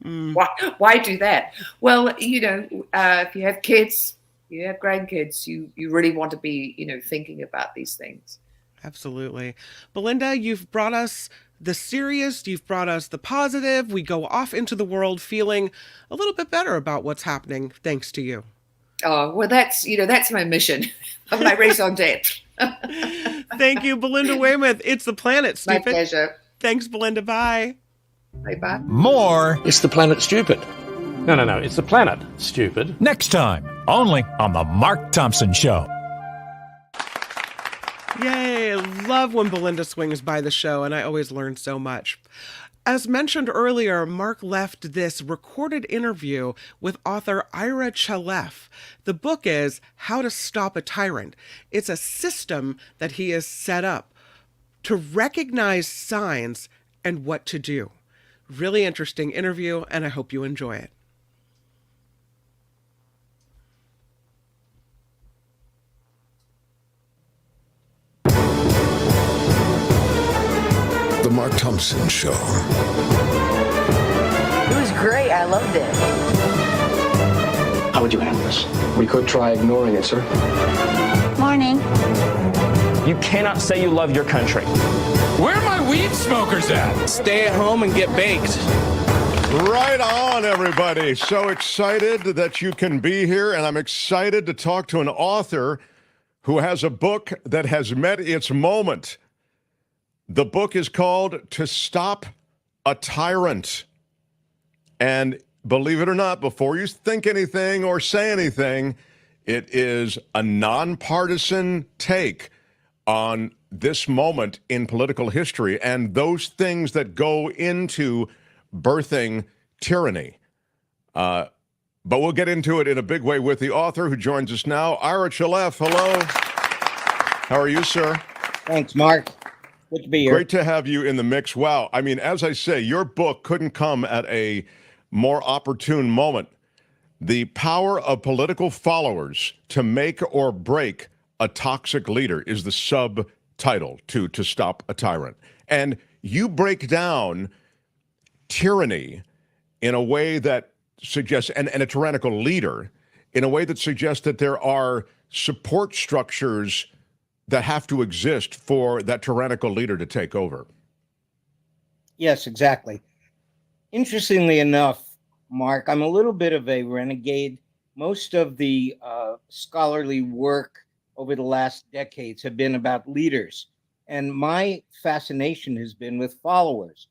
Speaker 13: Why do that? Well, if you have kids, you have grandkids, you really want to be, thinking about these things.
Speaker 6: Absolutely. Belinda, you've brought us the serious, you've brought us the positive. We go off into the world feeling a little bit better about what's happening, thanks to you.
Speaker 13: Oh, well, that's my mission of my raison d'etre.
Speaker 6: Thank you, Belinda Waymouth. It's the Planet, Stupid.
Speaker 13: My pleasure.
Speaker 6: Thanks, Belinda. Bye.
Speaker 13: Bye-bye.
Speaker 11: More.
Speaker 5: It's the Planet Stupid.
Speaker 4: No. It's the Planet Stupid.
Speaker 11: Next time, only on The Mark Thompson Show.
Speaker 6: Yay. I love when Belinda swings by the show, and I always learn so much. As mentioned earlier, Mark left this recorded interview with author Ira Chaleff. The book is How to Stop a Tyrant. It's a system that he has set up to recognize signs and what to do. Really interesting interview, and I hope you enjoy it.
Speaker 17: The Mark Thompson Show.
Speaker 2: It was great. I loved it.
Speaker 3: How How would you handle this? We could try ignoring it, sir.
Speaker 2: Morning.
Speaker 17: You cannot say you love your country.
Speaker 5: Where are my weed smokers at?
Speaker 6: Stay at home and get baked.
Speaker 18: Right on, everybody. So excited that you can be here, and I'm excited to talk to an author who has a book that has met its moment. The book is called To Stop a Tyrant. And believe it or not, before you think anything or say anything, it is a nonpartisan take on this moment in political history and those things that go into birthing tyranny. But we'll get into it in a big way with the author who joins us now, Ira Chaleff. Hello. How are you, sir?
Speaker 19: Thanks, Mark. Good to be here.
Speaker 18: Great to have you in the mix. Wow. I mean, as I say, your book couldn't come at a more opportune moment. The Power of Political Followers to Make or Break a Toxic Leader is the subtitle to Stop a Tyrant. And you break down tyranny in a way that suggests, and a tyrannical leader, in a way that suggests that there are support structures that have to exist for that tyrannical leader to take over.
Speaker 19: Yes, exactly. Interestingly enough, Mark, I'm a little bit of a renegade. Most of the scholarly work over the last decades have been about leaders, and my fascination has been with followers.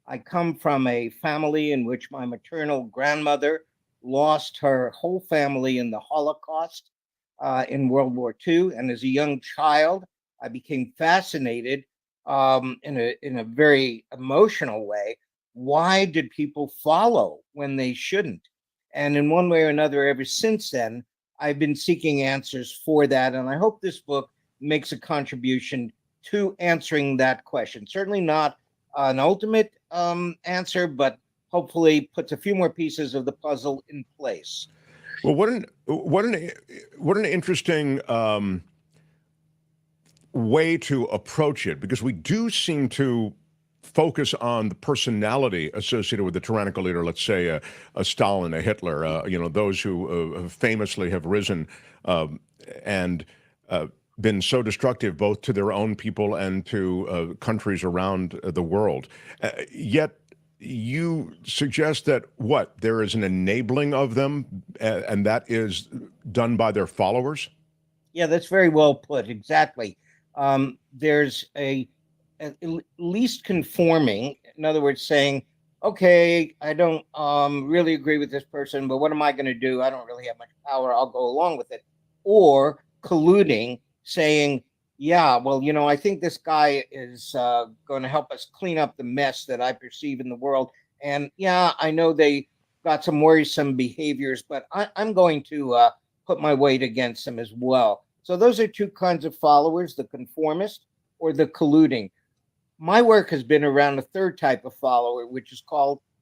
Speaker 19: I come from a family in which my maternal grandmother lost her whole family in the Holocaust in World War II. And as a young child, I became fascinated in a very emotional way. Why did people follow when they shouldn't? And in one way or another, ever since then, I've been seeking answers for that. And I hope this book makes a contribution to answering that question. Certainly not an ultimate answer, but hopefully puts a few more pieces of the puzzle in place.
Speaker 18: Well, what an interesting way to approach it, because we do seem to focus on the personality associated with the tyrannical leader. Let's say a Stalin, a Hitler, those who famously have risen and been so destructive both to their own people and to countries around the world. Yet you suggest that there is an enabling of them, and that is done by their followers?
Speaker 19: Yeah, that's very well put. Exactly. There's at least conforming, in other words, saying, okay, I don't really agree with this person, but what am I going to do? I don't really have much power. I'll go along with it. Or colluding, saying, yeah, well, I think this guy is going to help us clean up the mess that I perceive in the world. And yeah, I know they got some worrisome behaviors, but I'm going to put my weight against them as well. So those are two kinds of followers, the conformist or the colluding. My work has been around a third type of follower, which is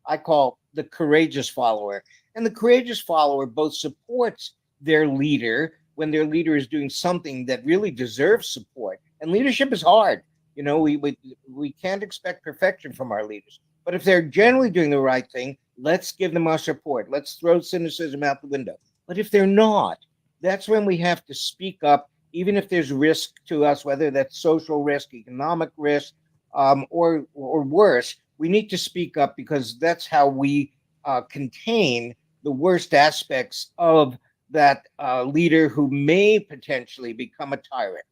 Speaker 19: I call the courageous follower. And the courageous follower both supports their leader when their leader is doing something that really deserves support. And leadership is hard. We can't expect perfection from our leaders. But if they're generally doing the right thing, let's give them our support. Let's throw cynicism out the window. But if they're not, that's when we have to speak up, even if there's risk to us, whether that's social risk, economic risk, or worse. We need to speak up, because that's how we contain the worst aspects of that leader who may potentially become a tyrant.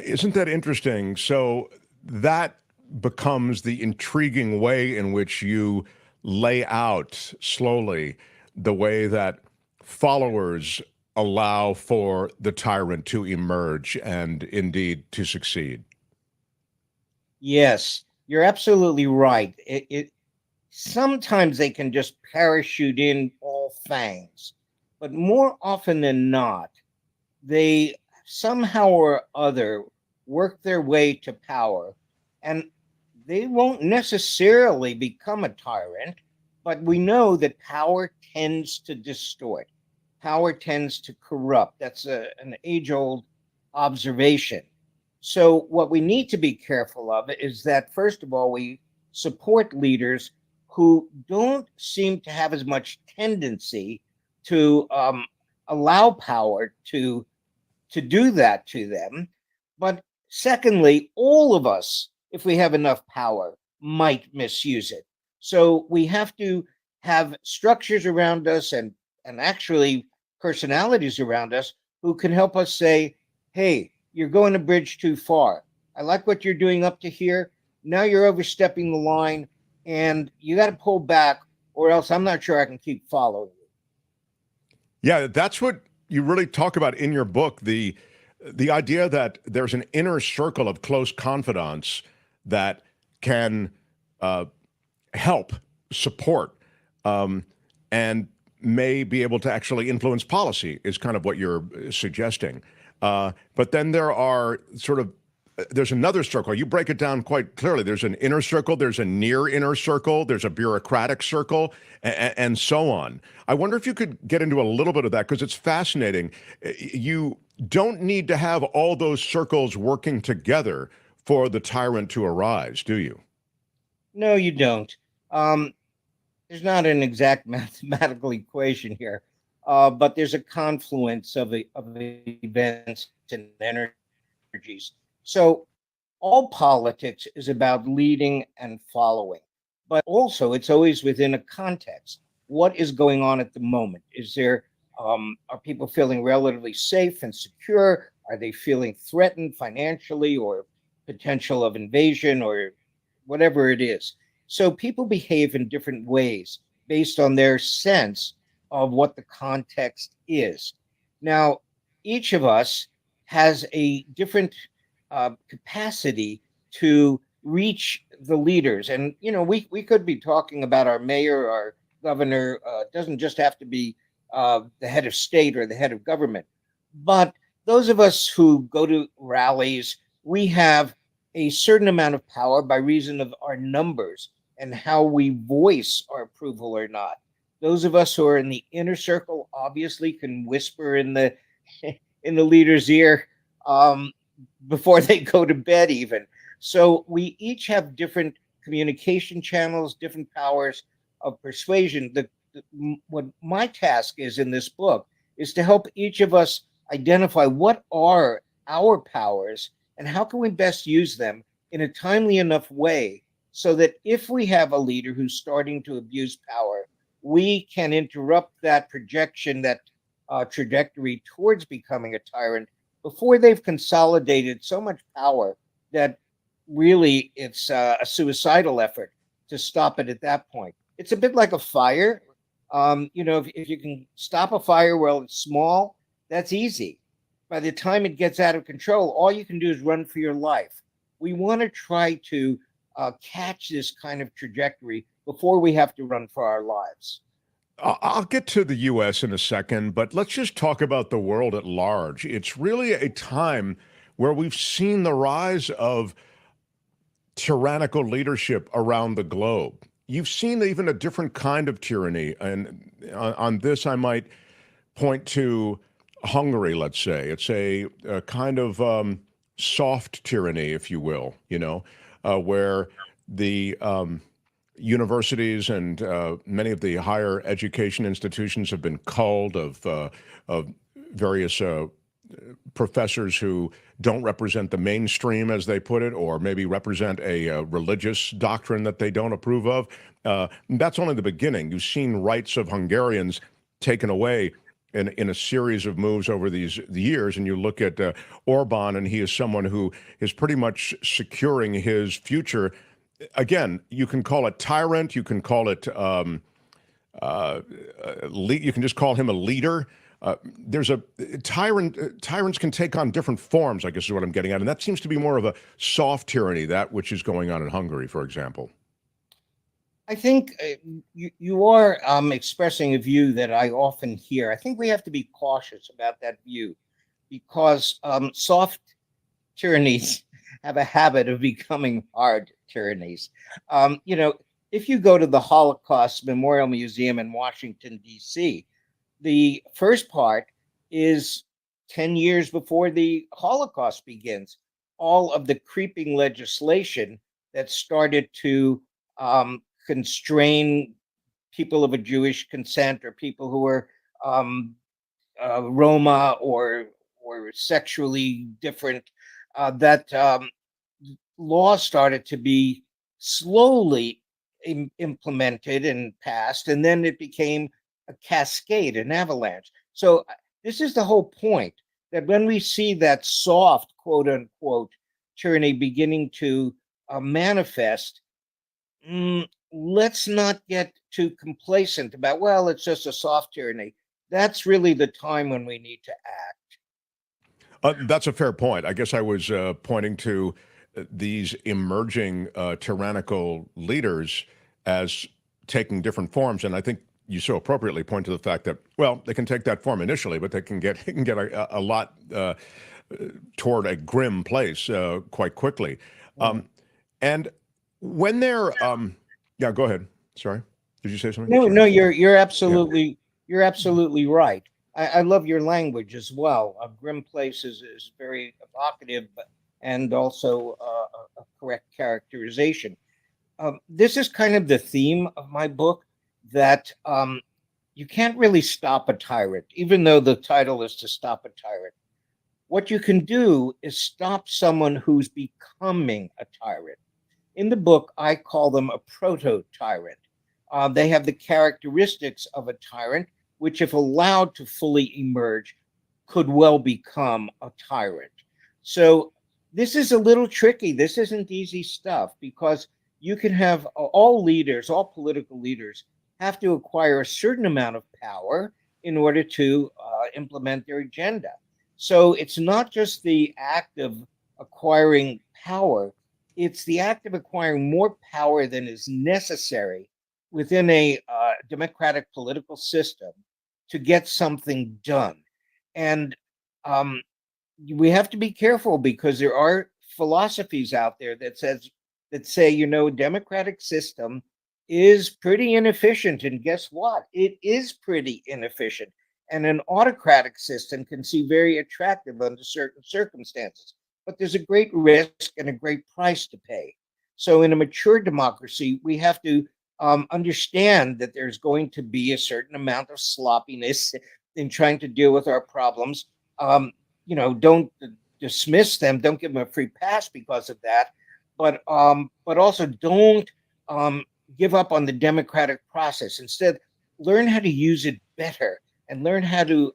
Speaker 18: Isn't that interesting? So that becomes the intriguing way in which you lay out slowly the way that followers allow for the tyrant to emerge and indeed to succeed.
Speaker 19: Yes, you're absolutely right. It sometimes they can just parachute in all fangs, but more often than not, they somehow or other work their way to power, and they won't necessarily become a tyrant, but we know that power tends to distort. Power tends to corrupt. That's an age-old observation. So what we need to be careful of is that, first of all, we support leaders who don't seem to have as much tendency to allow power to do that to them. But secondly, all of us, if we have enough power, might misuse it. So we have to have structures around us and actually personalities around us who can help us say, hey, you're going a bridge too far. I like what you're doing up to here. Now you're overstepping the line and you got to pull back, or else I'm not sure I can keep following you.
Speaker 18: Yeah, that's what you really talk about in your book, the idea that there's an inner circle of close confidants that can help, support, and may be able to actually influence policy is kind of what you're suggesting. But then there are there's another circle. You break it down quite clearly. There's an inner circle, there's a near inner circle, there's a bureaucratic circle, and so on. I wonder if you could get into a little bit of that, because it's fascinating. You don't need to have all those circles working together for the tyrant to arise, do you?
Speaker 19: No, you don't. There's not an exact mathematical equation here, but there's a confluence of events and energies. So all politics is about leading and following, but also it's always within a context. What is going on at the moment? Is there, are people feeling relatively safe and secure? Are they feeling threatened financially or potential of invasion or whatever it is? So people behave in different ways based on their sense of what the context is. Now, each of us has a different capacity to reach the leaders. And, you know, we could be talking about our mayor, our governor. It doesn't just have to be the head of state or the head of government. But those of us who go to rallies, we have a certain amount of power by reason of our numbers and how we voice our approval or not. Those of us who are in the inner circle obviously can whisper in the leader's ear before they go to bed even. So we each have different communication channels, different powers of persuasion. What my task is in this book is to help each of us identify what are our powers and how can we best use them in a timely enough way so that if we have a leader who's starting to abuse power, we can interrupt that projection, that trajectory towards becoming a tyrant before they've consolidated so much power that really it's a suicidal effort to stop it at that point. It's a bit like a fire. You know, if you can stop a fire while it's small, that's easy. By the time it gets out of control, all you can do is run for your life. We want to try to catch this kind of trajectory before we have to run for our lives.
Speaker 18: I'll get to the U.S. in a second, but let's just talk about the world at large. It's really a time where we've seen the rise of tyrannical leadership around the globe. You've seen even a different kind of tyranny. And on this, I might point to Hungary, let's say. It's a kind of soft tyranny, if you will, you know, where the universities and many of the higher education institutions have been culled of various professors who don't represent the mainstream, as they put it, or maybe represent a religious doctrine that they don't approve of. That's only the beginning. You've seen rights of Hungarians taken away in a series of moves over the years, and you look at Orban, and he is someone who is pretty much securing his future. Again, you can call it tyrant, you can call it, you can just call him a leader. There's a tyrants can take on different forms, I guess is what I'm getting at. And that seems to be more of a soft tyranny, that which is going on in Hungary, for example.
Speaker 19: I think you are expressing a view that I often hear. I think we have to be cautious about that view because soft tyrannies have a habit of becoming hard tyrannies. You know, if you go to the Holocaust Memorial Museum in Washington, D.C., the first part is 10 years before the Holocaust begins. All of the creeping legislation that started to constrain people of a Jewish consent or people who were Roma or sexually different, that laws started to be slowly implemented and passed, and then it became a cascade, an avalanche. So this is the whole point, that when we see that soft, quote unquote, tyranny beginning to manifest, let's not get too complacent about, well, it's just a soft tyranny. That's really the time when we need to act.
Speaker 18: That's a fair point. I guess I was pointing to these emerging tyrannical leaders as taking different forms, and I think you so appropriately point to the fact that, well, they can take that form initially, but they can get a lot toward a grim place quite quickly. And when they're, yeah, go ahead. Sorry, did you say something?
Speaker 19: No, you're absolutely right. I love your language as well. A grim place is very evocative, and also a correct characterization. This is kind of the theme of my book, that you can't really stop a tyrant, even though the title is to stop a tyrant. What you can do is stop someone who's becoming a tyrant. In the book, I call them a proto-tyrant. They have the characteristics of a tyrant, which, if allowed to fully emerge, could well become a tyrant. So this is a little tricky. This isn't easy stuff, because you can have all leaders, all political leaders, have to acquire a certain amount of power in order to implement their agenda. So it's not just the act of acquiring power, it's the act of acquiring more power than is necessary within a democratic political system to get something done. And we have to be careful, because there are philosophies out there that say, democratic system is pretty inefficient. And guess what? It is pretty inefficient. And an autocratic system can seem very attractive under certain circumstances, but there's a great risk and a great price to pay. So in a mature democracy, we have to understand that there's going to be a certain amount of sloppiness in trying to deal with our problems. Don't dismiss them, don't give them a free pass because of that, but also don't give up on the democratic process. Instead, learn how to use it better, and learn how to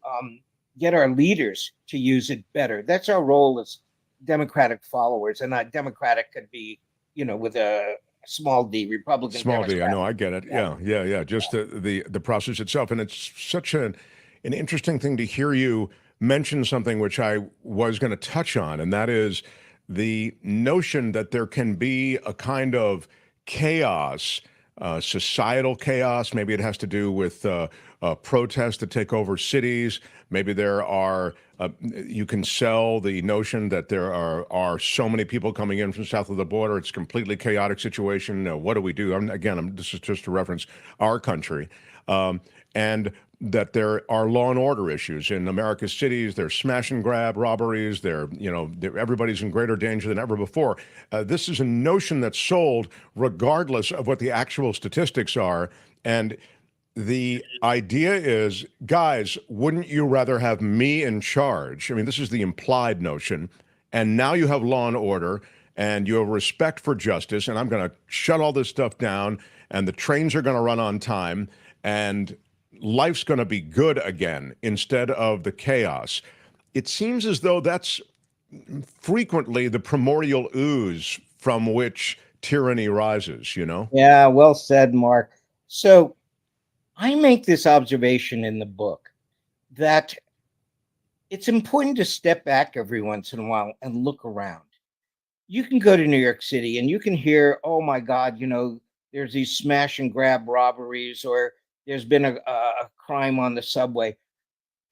Speaker 19: get our leaders to use it better. That's our role as democratic followers, and not democratic could be, with a small d, Republican.
Speaker 18: Small
Speaker 19: Democrat.
Speaker 18: d, I know, I get it. Yeah. Just the process itself, and it's such an interesting thing to hear you mention something which I was going to touch on, and that is the notion that there can be a kind of chaos, societal chaos. Maybe it has to do with protests that take over cities. Maybe there are, you can sell the notion that there are so many people coming in from south of the border. It's a completely chaotic situation. What do we do? This is just to reference our country. And that there are law and order issues in America's cities. There's smash and grab robberies. Everybody's in greater danger than ever before. This is a notion that's sold regardless of what the actual statistics are. And the idea is, guys, wouldn't you rather have me in charge? I mean, this is the implied notion. And now you have law and order, and you have respect for justice, and I'm going to shut all this stuff down, and the trains are going to run on time, and life's going to be good again instead of the chaos. It seems as though that's frequently the primordial ooze from which tyranny rises,
Speaker 19: Yeah, well said, Mark. So I make this observation in the book that it's important to step back every once in a while and look around. You can go to New York City and you can hear, oh my God, there's these smash and grab robberies, or there's been a crime on the subway.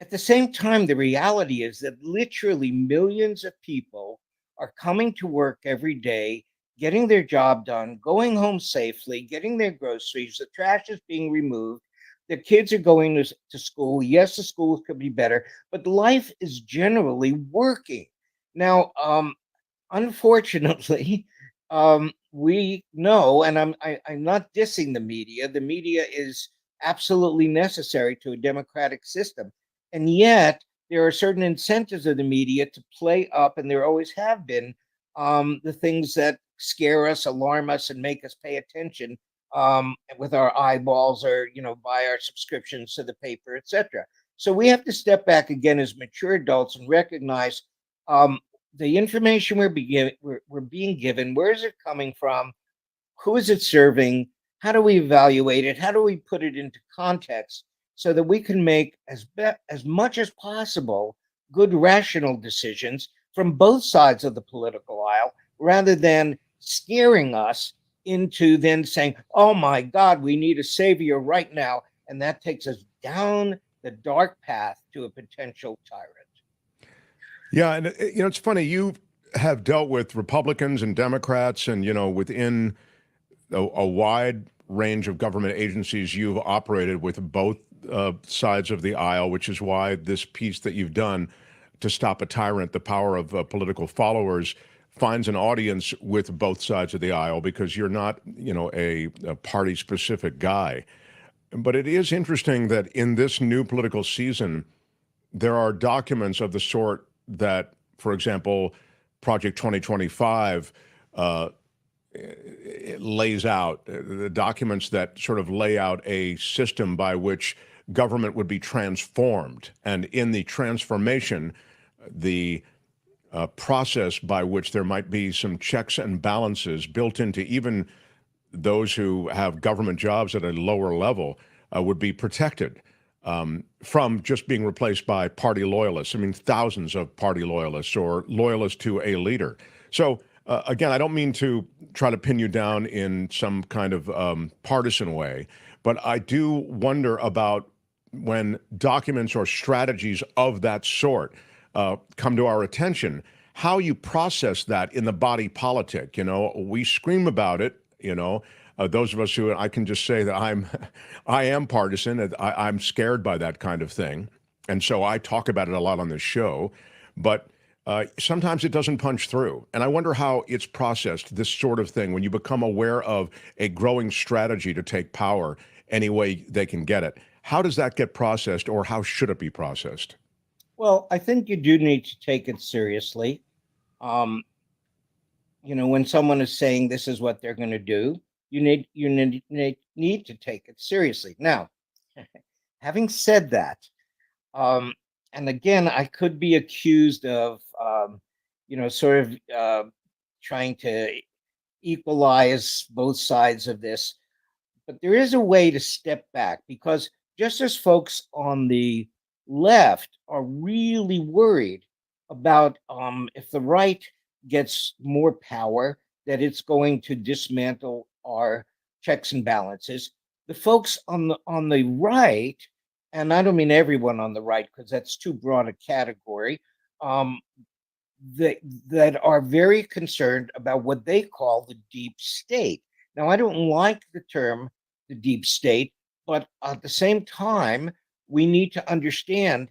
Speaker 19: At the same time, the reality is that literally millions of people are coming to work every day, getting their job done, going home safely, getting their groceries, the trash is being removed, the kids are going to school. Yes, the schools could be better, but life is generally working. Now, unfortunately, we know, and I'm not dissing the media. The media is absolutely necessary to a democratic system. And yet, there are certain incentives of the media to play up, and there always have been, the things that scare us, alarm us, and make us pay attention with our eyeballs, or buy our subscriptions to the paper, etc. So we have to step back again as mature adults and recognize the information we're being given. Where is it coming from? Who is it serving? How do we evaluate it? How do we put it into context so that we can make as much as possible good, rational decisions from both sides of the political aisle, rather than scaring us into then saying, oh my God, we need a savior right now. And that takes us down the dark path to a potential tyrant.
Speaker 18: Yeah, and it's funny, you have dealt with Republicans and Democrats, and within a wide range of government agencies, you've operated with both sides of the aisle, which is why this piece that you've done, To Stop a Tyrant, the Power of Political Followers, finds an audience with both sides of the aisle, because you're not, a party-specific guy. But it is interesting that in this new political season, there are documents of the sort that, for example, Project 2025 it lays out, the documents that sort of lay out a system by which government would be transformed. And in the transformation, the process by which there might be some checks and balances built into even those who have government jobs at a lower level would be protected from just being replaced by party loyalists. I mean, thousands of party loyalists or loyalists to a leader. So again, I don't mean to try to pin you down in some kind of partisan way, but I do wonder about when documents or strategies of that sort come to our attention, how you process that in the body politic. We scream about it, those of us who, I can just say that I am partisan. I'm scared by that kind of thing. And so I talk about it a lot on this show, but sometimes it doesn't punch through. And I wonder how it's processed, this sort of thing, when you become aware of a growing strategy to take power any way they can get it. How does that get processed, or how should it be processed?
Speaker 19: Well, I think you do need to take it seriously. When someone is saying this is what they're going to do, you need to take it seriously. Now, having said that, and again, I could be accused of, trying to equalize both sides of this, but there is a way to step back, because just as folks on the left are really worried about if the right gets more power, that it's going to dismantle our checks and balances. The folks on the right, and I don't mean everyone on the right, because that's too broad a category, that are very concerned about what they call the deep state. Now, I don't like the term the deep state, but at the same time, we need to understand,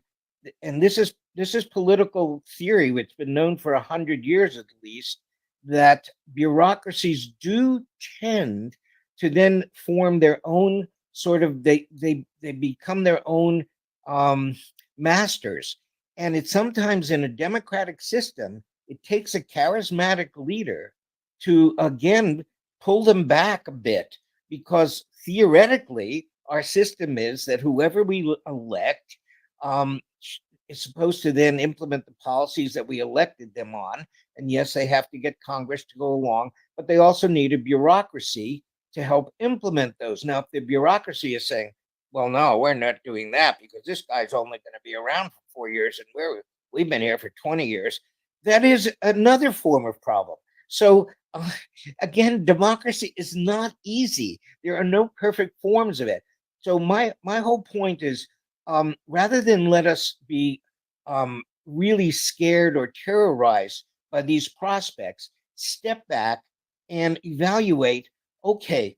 Speaker 19: and this is political theory, which has been known for 100 years at least, that bureaucracies do tend to then form their own sort of, they become their own masters. And it's sometimes in a democratic system, it takes a charismatic leader to, again, pull them back a bit, because theoretically, our system is that whoever we elect is supposed to then implement the policies that we elected them on. And yes, they have to get Congress to go along, but they also need a bureaucracy to help implement those. Now, if the bureaucracy is saying, well, no, we're not doing that because this guy's only going to be around for 4 years and we've been here for 20 years, that is another form of problem. So again, democracy is not easy. There are no perfect forms of it. So my whole point is, rather than let us be really scared or terrorized by these prospects, step back and evaluate, okay,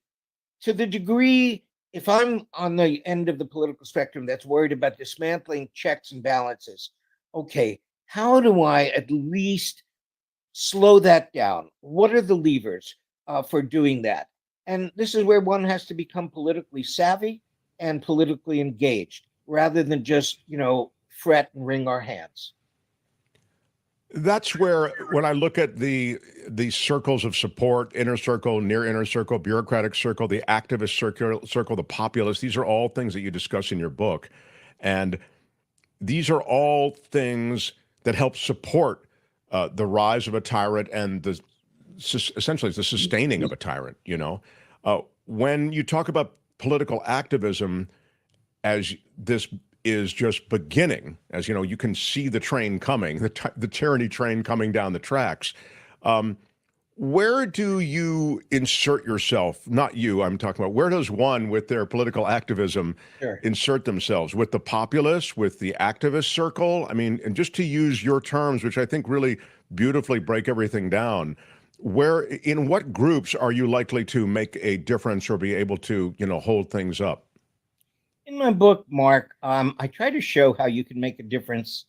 Speaker 19: to the degree, if I'm on the end of the political spectrum that's worried about dismantling checks and balances, okay, how do I at least slow that down? What are the levers for doing that? And this is where one has to become politically savvy and politically engaged rather than just, fret and wring our hands.
Speaker 18: That's where, when I look at the circles of support, inner circle, near inner circle, bureaucratic circle, the activist circle, the populist, these are all things that you discuss in your book. And these are all things that help support the rise of a tyrant and essentially the sustaining of a tyrant, When you talk about political activism, as this is just beginning, as you can see the train coming, the tyranny train coming down the tracks. Where do you insert yourself? Not you, I'm talking about. Where does one, with their political activism, insert themselves? With the populace, with the activist circle? I mean, and just to use your terms, which I think really beautifully break everything down, in what groups are you likely to make a difference or be able to, hold things up?
Speaker 19: In my book, Mark, I try to show how you can make a difference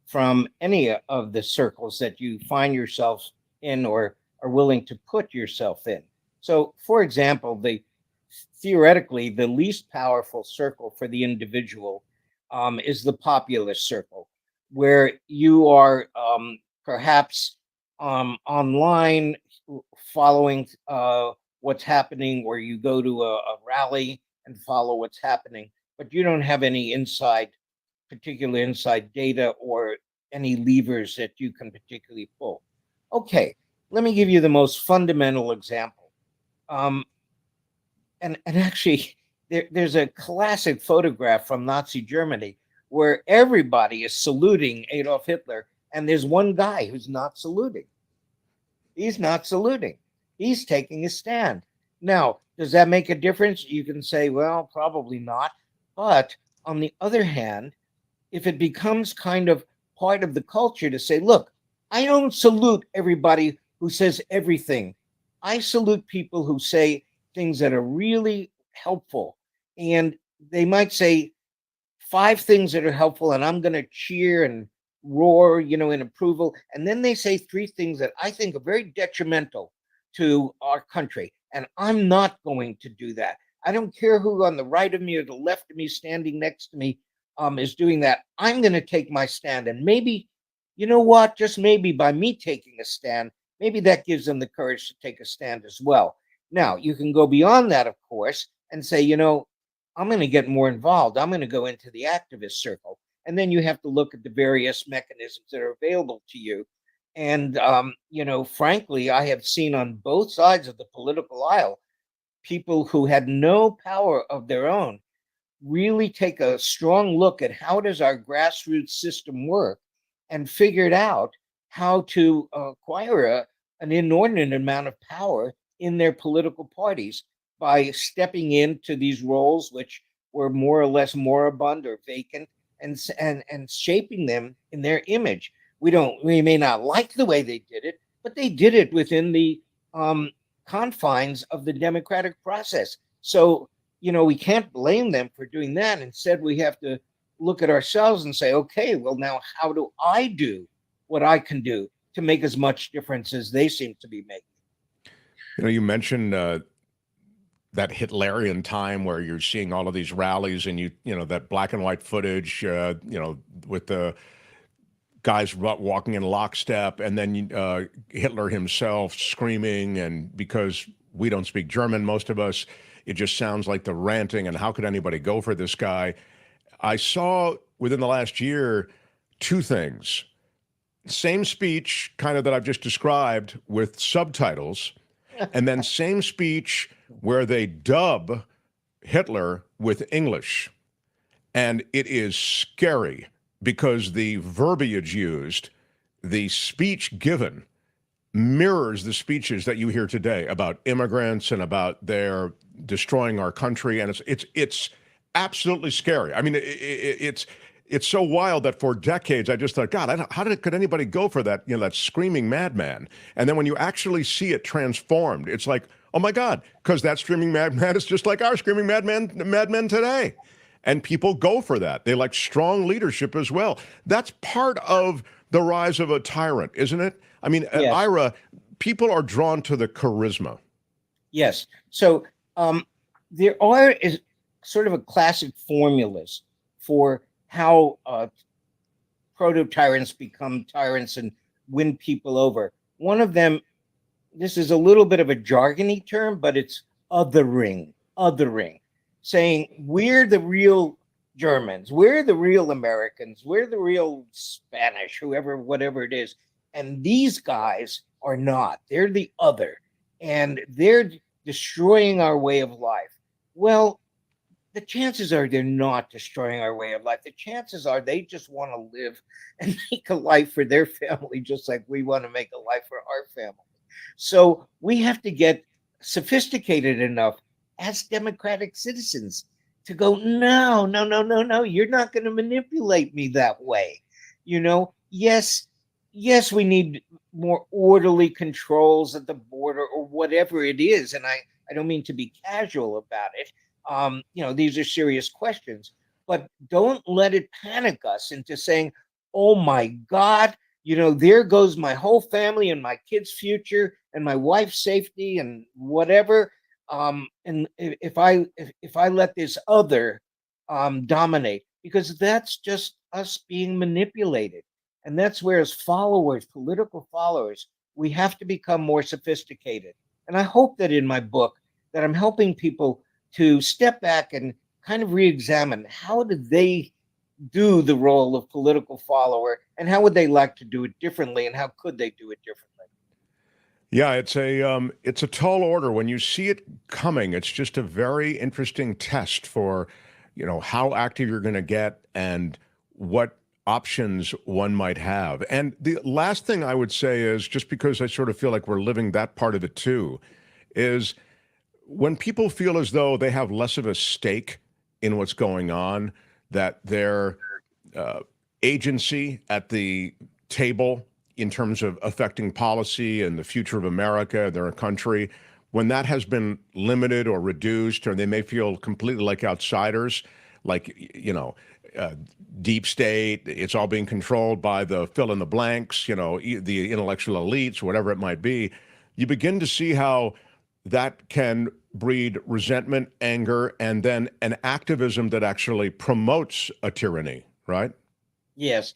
Speaker 19: from any of the circles that you find yourself in or are willing to put yourself in. So, for example, theoretically, the least powerful circle for the individual is the populist circle, where you are perhaps online following what's happening, or you go to a rally and follow what's happening, but you don't have any particular inside data or any levers that you can particularly pull. Okay, let me give you the most fundamental example. And actually, there's a classic photograph from Nazi Germany where everybody is saluting Adolf Hitler, and there's one guy who's not saluting. He's not saluting. He's taking a stand. Now, does that make a difference? You can say, well, probably not. But on the other hand, if it becomes kind of part of the culture to say, look, I don't salute everybody who says everything. I salute people who say things that are really helpful. And they might say 5 things that are helpful, and I'm going to cheer and roar, in approval. And then they say 3 things that I think are very detrimental to our country. And I'm not going to do that. I don't care who on the right of me or the left of me standing next to me is doing that. I'm going to take my stand. And maybe, just maybe by me taking a stand, maybe that gives them the courage to take a stand as well. Now, you can go beyond that, of course, and say, I'm going to get more involved. I'm going to go into the activist circle. And then you have to look at the various mechanisms that are available to you. And, frankly, I have seen on both sides of the political aisle, people who had no power of their own really take a strong look at how does our grassroots system work and figured out how to acquire an inordinate amount of power in their political parties by stepping into these roles, which were more or less moribund or vacant, and shaping them in their image. We may not like the way they did it, but they did it within the confines of the democratic process. So, we can't blame them for doing that. Instead, we have to look at ourselves and say, okay, well, now how do I do what I can do to make as much difference as they seem to be making?
Speaker 18: You mentioned that Hitlerian time where you're seeing all of these rallies and that black and white footage, with the guys walking in lockstep, and then Hitler himself screaming, and because we don't speak German, most of us, it just sounds like the ranting, and how could anybody go for this guy? I saw within the last year 2 things. Same speech, kind of that I've just described, with subtitles, and then same speech where they dub Hitler with English. And it is scary because the verbiage used, the speech given, mirrors the speeches that you hear today about immigrants and about their destroying our country, and it's absolutely scary. I mean, it's so wild that for decades I just thought, God, could anybody go for that? That screaming madman. And then when you actually see it transformed, it's like, oh my God, because that screaming madman is just like our screaming madmen today. And people go for that. They like strong leadership as well. That's part of the rise of a tyrant, isn't it? I mean, yes. Ira, people are drawn to the charisma.
Speaker 19: Yes. So there are sort of a classic formulas for how proto-tyrants become tyrants and win people over. One of them, this is a little bit of a jargony term, but it's othering, saying we're the real Germans, we're the real Americans, we're the real Spanish, whatever it is. And these guys are not. They're the other. And they're destroying our way of life. Well, the chances are they're not destroying our way of life. The chances are they just want to live and make a life for their family, just like we want to make a life for our family. So we have to get sophisticated enough as democratic citizens to go, no, you're not going to manipulate me that way. Yes, we need more orderly controls at the border or whatever it is. And I don't mean to be casual about it. These are serious questions, but don't let it panic us into saying, oh my God, there goes my whole family and my kids' future and my wife's safety and whatever. And if I let this other dominate, because that's just us being manipulated. And that's where, as followers, political followers, we have to become more sophisticated. And I hope that in my book that I'm helping people to step back and kind of re-examine how do they do the role of political follower and how would they like to do it differently and how could they do it differently?
Speaker 18: Yeah, it's a tall order. When you see it coming, it's just a very interesting test for, how active you're going to get and what options one might have. And the last thing I would say is, just because I sort of feel like we're living that part of it too, is when people feel as though they have less of a stake in what's going on, that their agency at the table in terms of affecting policy and the future of America, their country, when that has been limited or reduced, or they may feel completely like outsiders, like, deep state, it's all being controlled by the fill in the blanks, the intellectual elites, whatever it might be, you begin to see how that can breed resentment, anger, and then an activism that actually promotes a tyranny, right?
Speaker 19: Yes.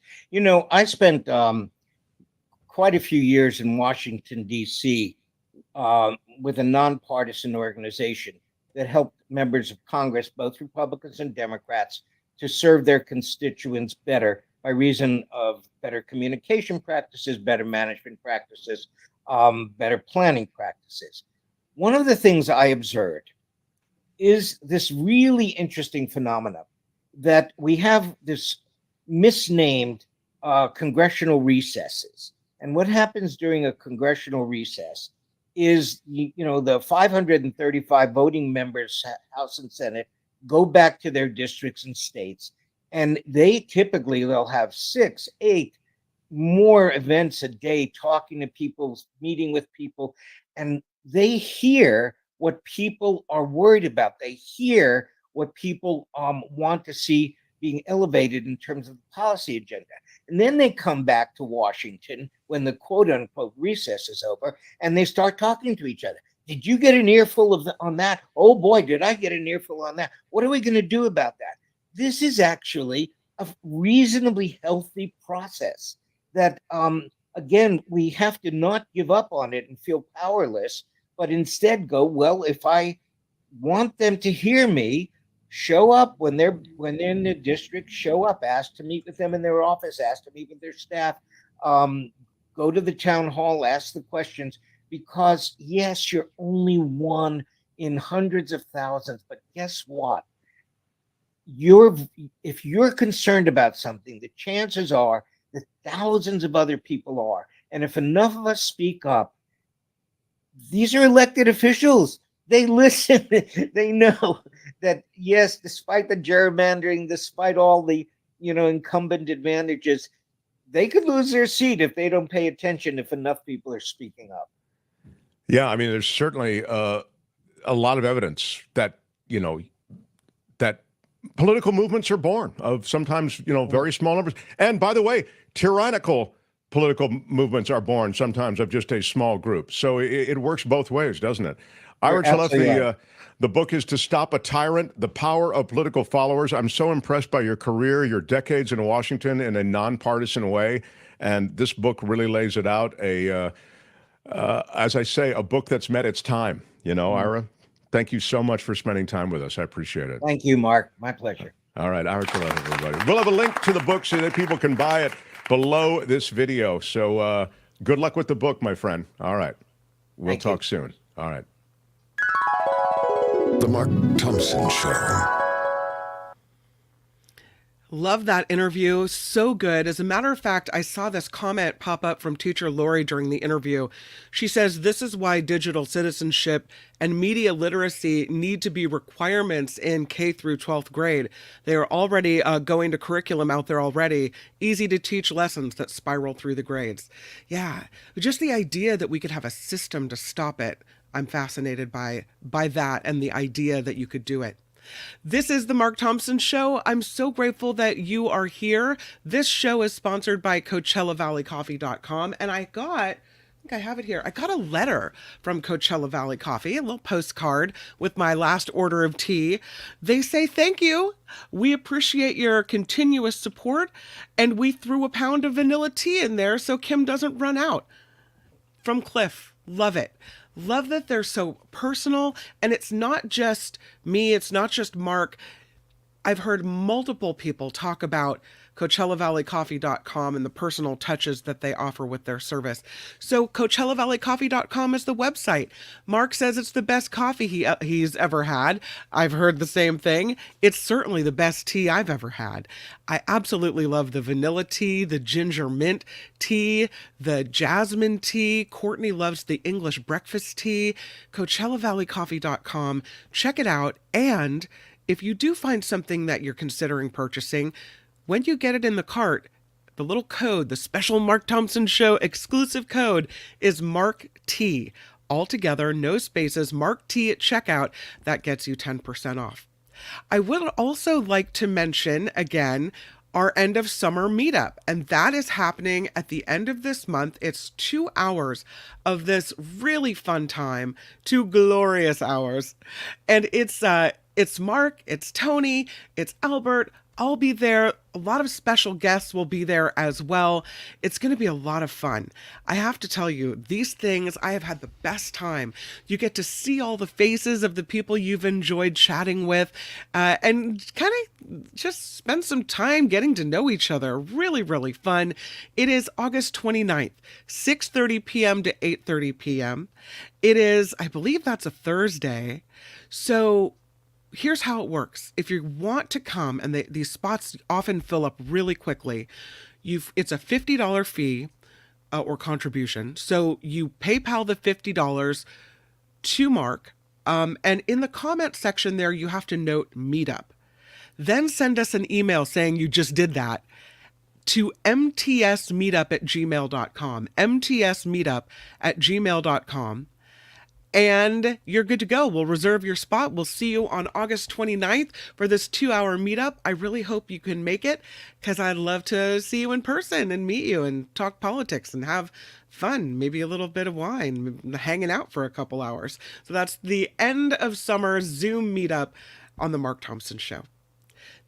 Speaker 19: I spent quite a few years in Washington, D.C. With a nonpartisan organization that helped members of Congress, both Republicans and Democrats, to serve their constituents better by reason of better communication practices, better management practices, better planning practices. One of the things I observed is this really interesting phenomenon that we have this misnamed congressional recesses. And what happens during a congressional recess is, the 535 voting members, House and Senate, go back to their districts and states, and they'll have 6, 8 more events a day, talking to people, meeting with people, and they hear what people are worried about. They hear what people want to see being elevated in terms of the policy agenda. And then they come back to Washington when the quote unquote recess is over, and they start talking to each other. Did you get an earful on that? Oh boy, did I get an earful on that? What are we going to do about that? This is actually a reasonably healthy process that, again, we have to not give up on it and feel powerless, but instead go, well, if I want them to hear me, show up when they're in the district, show up, ask to meet with them in their office, ask to meet with their staff, go to the town hall, ask the questions, because yes, you're only one in hundreds of thousands, but guess what? If you're concerned about something, the chances are that thousands of other people are. And if enough of us speak up, these are elected officials. They listen. They know that, yes, despite the gerrymandering, despite all the, incumbent advantages, they could lose their seat if they don't pay attention, if enough people are speaking up.
Speaker 18: Yeah, I mean, there's certainly a lot of evidence that, that political movements are born of sometimes, very small numbers. And by the way, tyrannical political movements are born sometimes of just a small group. So it works both ways, doesn't it? Ira Chaleff, the book is To Stop a Tyrant, The Power of Political Followers. I'm so impressed by your career, your decades in Washington in a nonpartisan way. And this book really lays it out. As I say, a book that's met its time. You know, Ira, thank you so much for spending time with us. I appreciate it.
Speaker 19: Thank you, Mark. My pleasure.
Speaker 18: All right, Ira Chaleff, everybody. We'll have a link to the book so that people can buy it below this video. So good luck with the book, my friend. All right. We'll talk soon. All right.
Speaker 20: The Mark Thompson Show.
Speaker 6: Love that interview. So good. As a matter of fact, I saw this comment pop up from teacher Lori during the interview. She says, this is why digital citizenship and media literacy need to be requirements in K through 12th grade. They are already going to curriculum out there already. Easy to teach lessons that spiral through the grades. Yeah, just the idea that we could have a system to stop it. I'm fascinated by that and the idea that you could do it. This is the Mark Thompson Show. I'm so grateful that you are here. This show is sponsored by CoachellaValleyCoffee.com. And I think I have it here. I got a letter from Coachella Valley Coffee, a little postcard with my last order of tea. They say, thank you. We appreciate your continuous support. And we threw a pound of vanilla tea in there so Kim doesn't run out. From Cliff. Love it. Love that they're so personal, and it's not just me, it's not just Mark. I've heard multiple people talk about CoachellaValleyCoffee.com and the personal touches that they offer with their service. So CoachellaValleyCoffee.com is the website. Mark says it's the best coffee he's ever had. I've heard the same thing. It's certainly the best tea I've ever had. I absolutely love the vanilla tea, the ginger mint tea, the jasmine tea. Courtney loves the English breakfast tea. CoachellaValleyCoffee.com. Check it out. And if you do find something that you're considering purchasing, when you get it in the cart, the little code, the special Mark Thompson Show exclusive code is MARK-T. All together, no spaces, MARK-T at checkout. That gets you 10% off. I would also like to mention, again, our end of summer meetup. And that is happening at the end of this month. It's 2 hours of this really fun time, 2 glorious hours. And it's Mark, it's Tony, it's Albert. I'll be there. A lot of special guests will be there as well. It's going to be a lot of fun. I have to tell you, these things, I have had the best time. You get to see all the faces of the people you've enjoyed chatting with, and kind of just spend some time getting to know each other. Really, really fun. It is August 29th, 6:30 p.m. to 8:30 p.m. It is, I believe that's a Thursday. So here's how it works. If you want to come, and these spots often fill up really quickly, it's a $50 fee or contribution. So you PayPal the $50 to Mark, and in the comment section there, you have to note meetup. Then send us an email saying you just did that to mtsmeetup@gmail.com, mtsmeetup@gmail.com. And you're good to go. We'll reserve your spot. We'll see you on August 29th for this 2-hour meetup. I really hope you can make it, because I'd love to see you in person and meet you and talk politics and have fun, maybe a little bit of wine, hanging out for a couple hours. So that's the end of summer Zoom meetup on the Mark Thompson Show.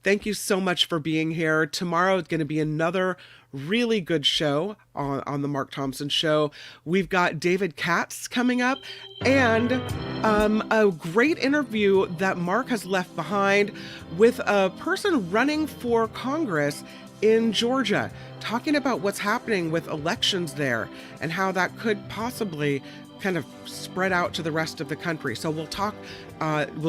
Speaker 6: Thank you so much for being here. Tomorrow is going to be another really good show on the Mark Thompson Show. We've got David Katz coming up, and a great interview that Mark has left behind with a person running for Congress in Georgia, talking about what's happening with elections there and how that could possibly kind of spread out to the rest of the country. So we'll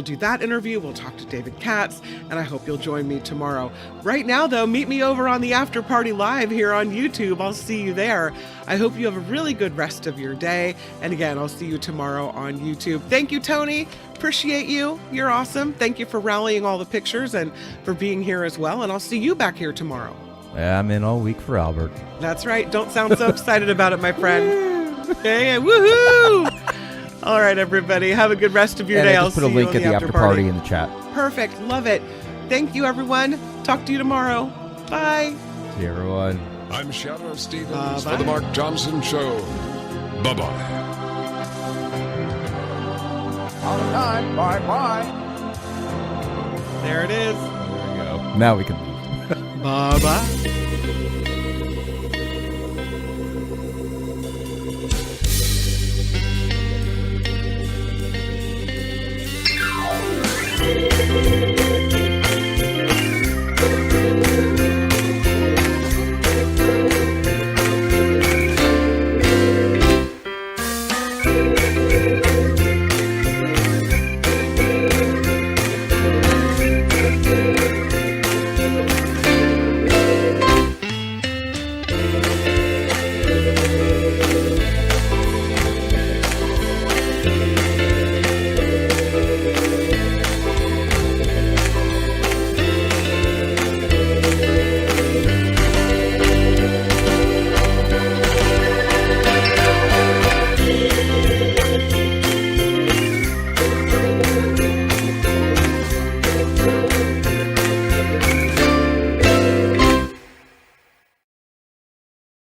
Speaker 6: do that interview. We'll talk to David Katz, and I hope you'll join me tomorrow. Right now, though, meet me over on the After Party Live here on YouTube. I'll see you there. I hope you have a really good rest of your day. And again, I'll see you tomorrow on YouTube. Thank you, Tony. Appreciate you. You're awesome. Thank you for rallying all the pictures and for being here as well. And I'll see you back here tomorrow.
Speaker 8: Yeah, I'm in all week for Albert.
Speaker 6: That's right. Don't sound so excited about it, my friend. Hey, woohoo! All right, everybody. Have a good rest of your day.
Speaker 8: I just put a link at the after party in the chat.
Speaker 6: Perfect. Love it. Thank you, everyone. Talk to you tomorrow. Bye.
Speaker 8: See you, everyone.
Speaker 20: I'm Shadow Stevens for the Mark Thompson Show. Bye-bye.
Speaker 18: All the time. Bye-bye.
Speaker 6: There it is.
Speaker 8: There we go. Now we can leave.
Speaker 6: Bye-bye.